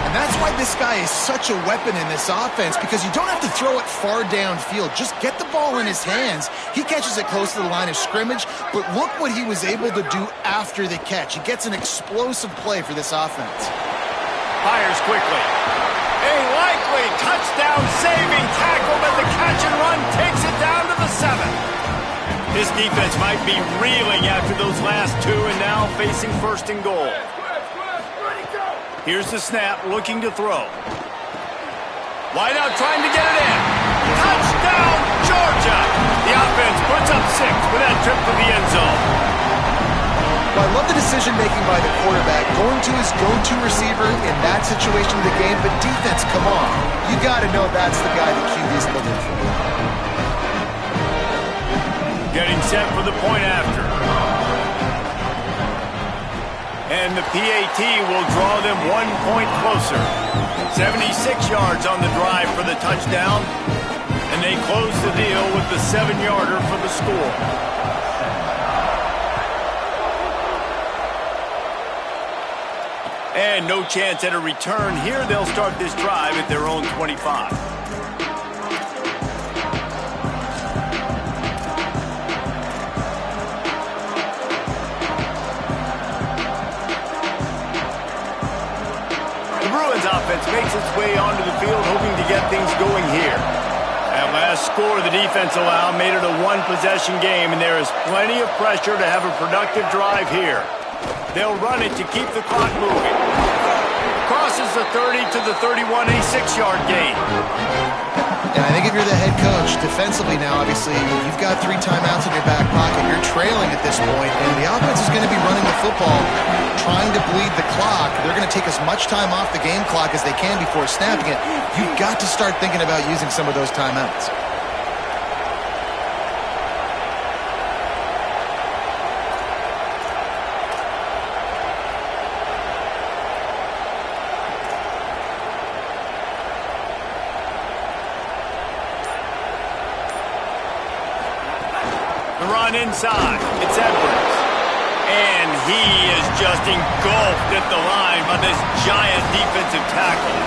And that's why this guy is such a weapon in this offense, because you don't have to throw it far downfield. Just get the ball in his hands. He catches it close to the line of scrimmage, but look what he was able to do after the catch. He gets an explosive play for this offense. Fires quickly. A likely touchdown-saving tackle, but the catch and run takes it down to the 7. This defense might be reeling after those last two and now facing 1st and goal. Here's the snap, looking to throw. Wide out, trying to get it in. Touchdown, Georgia! The offense puts up 6 with that trip to the end zone. Well, I love the decision-making by the quarterback, going to his go-to receiver in that situation of the game, but defense, come on. You got to know that's the guy the QB's looking for. Getting set for the point after. And the PAT will draw them 1 point closer. 76 yards on the drive for the touchdown. And they close the deal with the 7-yarder for the score. And no chance at a return here. They'll start this drive at their own 25. Offense makes its way onto the field, hoping to get things going here. That last score the defense allowed made it a 1-possession game, and there is plenty of pressure to have a productive drive here. They'll run it to keep the clock moving. Crosses the 30 to the 31, a 6-yard gain. And I think if you're the head coach, defensively now, obviously, you've got 3 timeouts in your back pocket. You're trailing at this point, and the offense is going to be running the football, trying to bleed the clock. They're going to take as much time off the game clock as they can before snapping it. You've got to start thinking about using some of those timeouts. Inside, it's Edwards. And he is just engulfed at the line by this giant defensive tackle.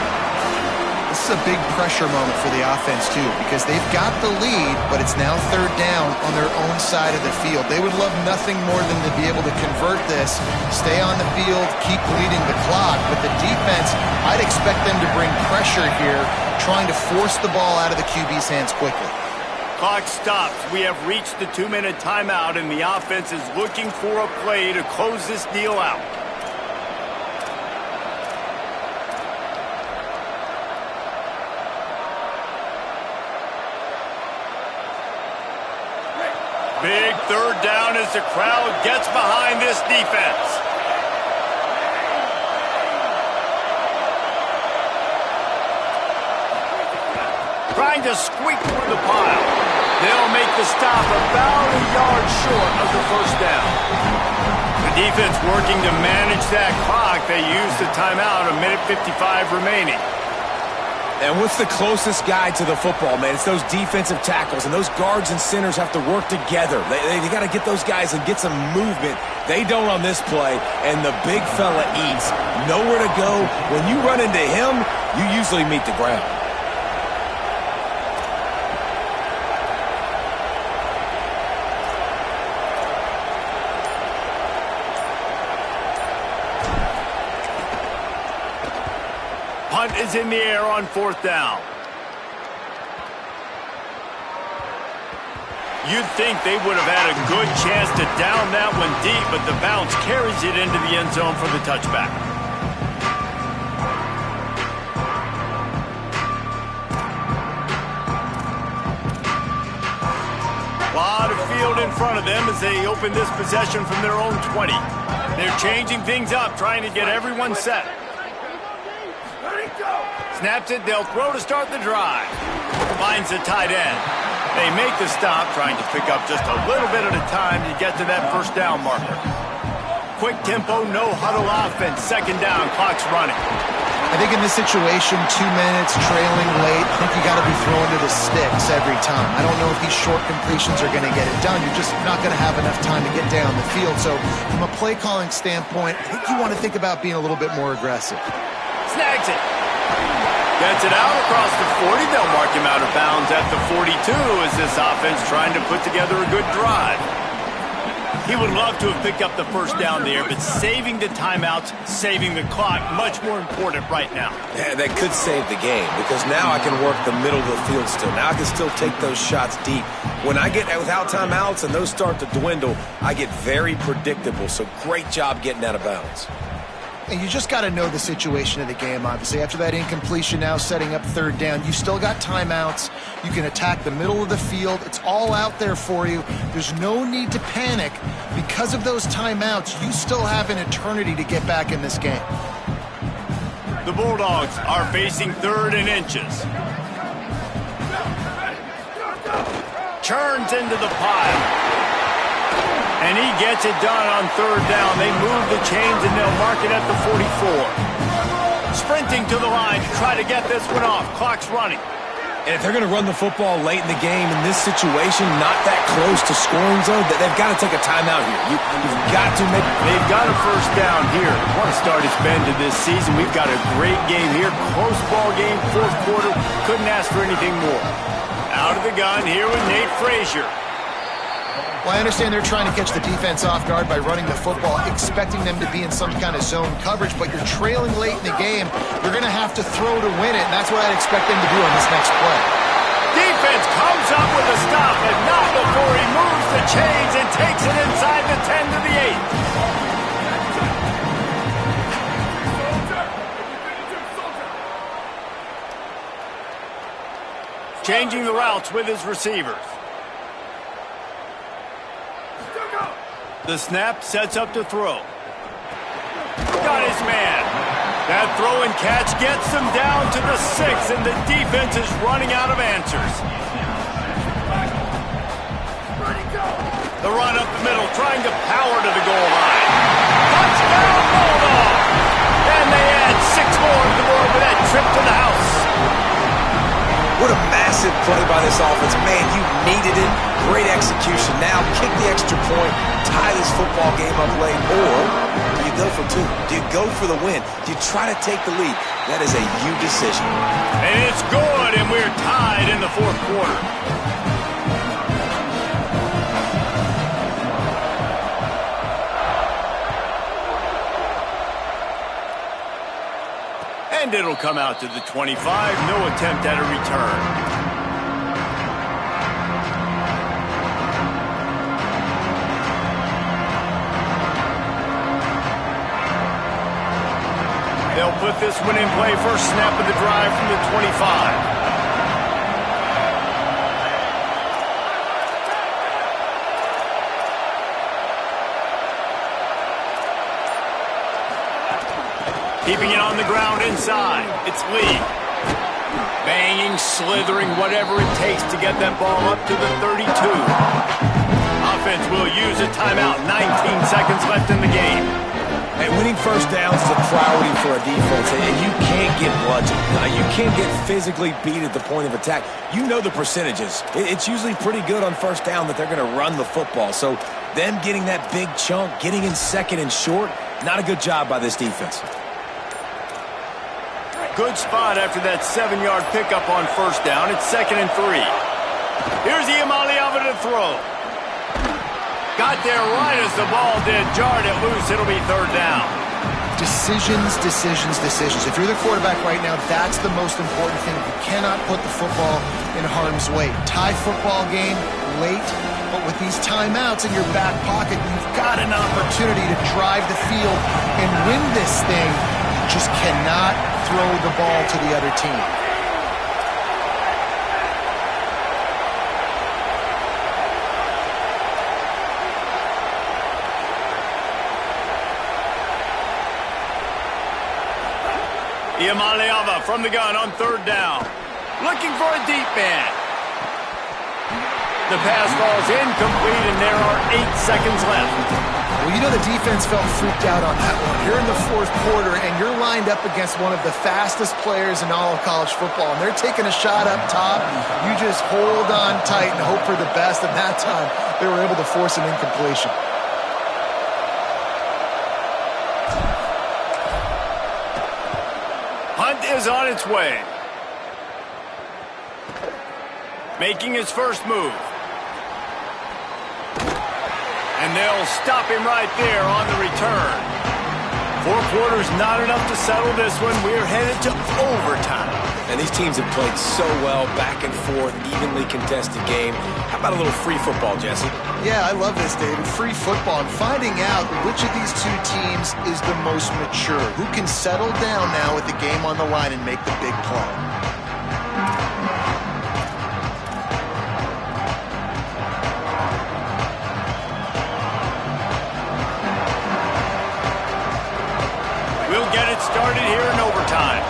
This is a big pressure moment for the offense, too, because they've got the lead, but it's now 3rd down on their own side of the field. They would love nothing more than to be able to convert this, stay on the field, keep bleeding the clock. But the defense, I'd expect them to bring pressure here, trying to force the ball out of the QB's hands quickly. Clock stops. We have reached the 2-minute timeout, and the offense is looking for a play to close this deal out. Big 3rd down as the crowd gets behind this defense. Trying to squeak through the pile. They'll make the stop about a yard short of the 1st down. The defense working to manage that clock. They use the timeout, 1:55 remaining. And what's the closest guy to the football, man? It's those defensive tackles, and those guards and centers have to work together. They got to get those guys and get some movement. They don't on this play, and the big fella eats. Nowhere to go. When you run into him, you usually meet the ground. Punt is in the air on 4th down. You'd think they would have had a good chance to down that one deep, but the bounce carries it into the end zone for the touchback. A lot of field in front of them as they open this possession from their own 20. They're changing things up, trying to get everyone set. Snaps it, they'll throw to start the drive. Finds the tight end. They make the stop, trying to pick up just a little bit at a time to get to that 1st down marker. Quick tempo, no huddle offense. 2nd down, clock's running. I think in this situation, 2 minutes, trailing late, I think you got to be throwing to the sticks every time. I don't know if these short completions are going to get it done. You're just not going to have enough time to get down the field. So from a play calling standpoint, I think you want to think about being a little bit more aggressive. Snags it. Gets it out across the 40. They'll mark him out of bounds at the 42 as this offense trying to put together a good drive. He would love to have picked up the first down there, but saving the timeouts, saving the clock, much more important right now. Yeah, that could save the game because now I can work the middle of the field still. Now I can still take those shots deep. When I get without timeouts and those start to dwindle, I get very predictable. So great job getting out of bounds. And you just got to know the situation of the game, obviously. After that incompletion, now setting up third down, you still got timeouts. You can attack the middle of the field. It's all out there for you. There's no need to panic. Because of those timeouts, you still have an eternity to get back in this game. The Bulldogs are facing 3rd and inches. Churns into the pile. And he gets it done on 3rd down. They move the chains and they'll mark it at the 44. Sprinting to the line to try to get this one off. Clock's running. And if they're going to run the football late in the game in this situation, not that close to scoring zone, they've got to take a timeout here. You've got to make... They've got a first down here. What a start it's been to this season. We've got a great game here. Close ball game, 4th quarter. Couldn't ask for anything more. Out of the gun here with Nate Frazier. Well, I understand they're trying to catch the defense off guard by running the football, expecting them to be in some kind of zone coverage, but you're trailing late in the game. You're going to have to throw to win it, and that's what I'd expect them to do on this next play. Defense comes up with a stop, but not before he moves the chains and takes it inside the 10 to the 8. Changing the routes with his receivers. The snap sets up to throw. Got his man. That throw and catch gets him down to the 6, and the defense is running out of answers. The run up the middle, trying to power to the goal line. Touchdown, Bulldogs! And they add 6 more to the board with that trip to the house. What a massive play by this offense. Man, you needed it. Great execution. Now kick the extra point, tie this football game up late, or do you go for 2? Do you go for the win? Do you try to take the lead? That is a you decision. And it's good, and we're tied in the 4th quarter. And it'll come out to the 25. No attempt at a return. They'll put this one in play. First snap of the drive from the 25. Keeping it on the ground inside. It's Lee. Banging, slithering, whatever it takes to get that ball up to the 32. Offense will use a timeout. 19 seconds left in the game. Hey, winning first downs is a priority for a defense, and you can't get bludgeoned. You can't get physically beat at the point of attack. You know the percentages. It's usually pretty good on first down that they're going to run the football. So them getting that big chunk, getting in 2nd and short, not a good job by this defense. Good spot after that 7-yard pickup on first down. It's 2nd and 3. Here's Iamaleava to throw. Got there right as the ball did. Jarred it loose. It'll be 3rd down. Decisions, decisions, decisions. If you're the quarterback right now, that's the most important thing. You cannot put the football in harm's way. Tie football game late, but with these timeouts in your back pocket, you've got an opportunity to drive the field and win this thing. You just cannot throw the ball to the other team. Iamaleava from the gun on 3rd down. Looking for a deep man. The pass falls incomplete, and there are 8 seconds left. Well, you know the defense felt freaked out on that one. You're in the fourth quarter, and you're lined up against one of the fastest players in all of college football, and they're taking a shot up top. You just hold on tight and hope for the best, and that time they were able to force an incompletion. Hunt is on its way. Making his first move. And they'll stop him right there on the return. 4 quarters not enough to settle this one. We're headed to overtime. And these teams have played so well, back and forth, evenly contested game. How about a little free football, Jesse? Yeah, I love this, David. Free football and finding out which of these two teams is the most mature. Who can settle down now with the game on the line and make the big play. We'll get it started here in overtime.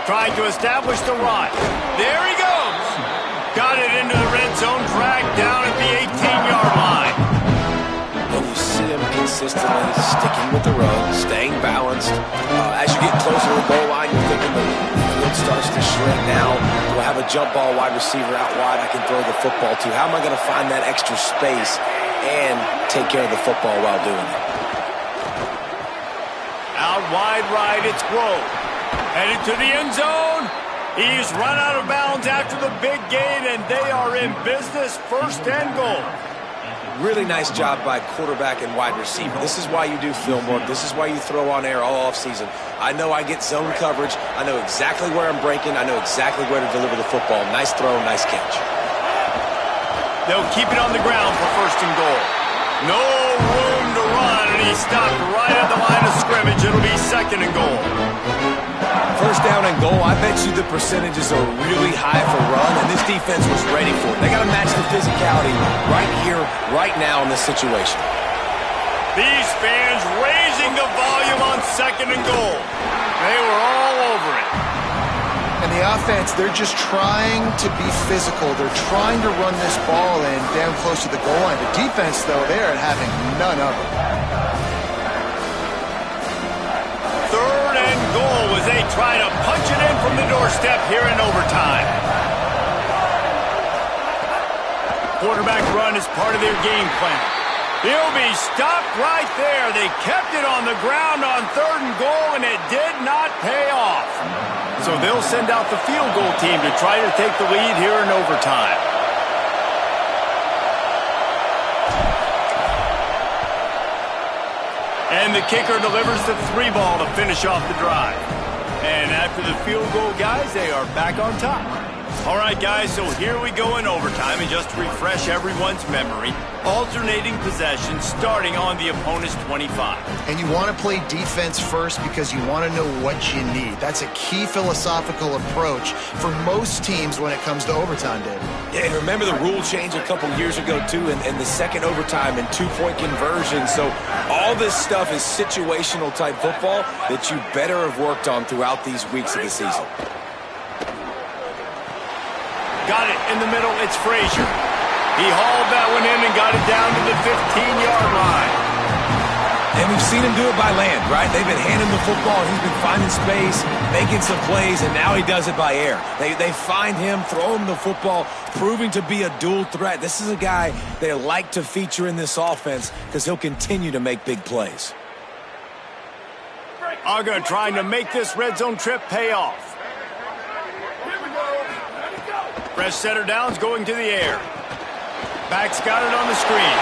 Trying to establish the run. There he goes. Got it into the red zone, dragged down at the 18-yard line. And you see him consistently sticking with the run, staying balanced. As you get closer to the goal line, you're thinking the field starts to shrink now. Do I have a jump ball wide receiver out wide I can throw the football to? How am I going to find that extra space and take care of the football while doing it? Out wide right, it's Grove. Headed to the end zone. He's run out of bounds after the big gain, and they are in business, 1st and goal. Really nice job by quarterback and wide receiver. This is why you do film work. This is why you throw on air all offseason. I know I get zone coverage. I know exactly where I'm breaking. I know exactly where to deliver the football. Nice throw, nice catch. They'll keep it on the ground for 1st and goal. No room to run, and he stopped right at the line of scrimmage. It'll be 2nd and goal. 1st down and goal, I bet you the percentages are really high for run, and this defense was ready for it. They got to match the physicality right here, right now in this situation. These fans raising the volume on 2nd and goal. They were all over it. And the offense, they're just trying to be physical. They're trying to run this ball in down close to the goal line. The defense, though, they're having none of it. 3rd and goal as they try to punch it in from the doorstep here in overtime. Quarterback run is part of their game plan. He'll be stopped right there. They kept it on the ground on 3rd and goal, and it did not pay off. So they'll send out the field goal team to try to take the lead here in overtime. And the kicker delivers the 3 ball to finish off the drive. And after the field goal, guys, they are back on top. All right, guys, so here we go in overtime. And just to refresh everyone's memory, alternating possessions starting on the opponent's 25. And you want to play defense first because you want to know what you need. That's a key philosophical approach for most teams when it comes to overtime, David. Yeah, and remember the rule change a couple years ago, too, and the second overtime and 2-point conversion. So all this stuff is situational type football that you better have worked on throughout these weeks of the season. Got it in the middle. It's Frazier. He hauled that one in and got it down to the 15-yard line. And we've seen him do it by land, right? They've been handing the football. He's been finding space, making some plays, and now he does it by air. They find him, throw him the football, proving to be a dual threat. This is a guy they like to feature in this offense because he'll continue to make big plays. Aga trying to make this red zone trip pay off. Fresh setter downs going to the air. Back's got it on the screen.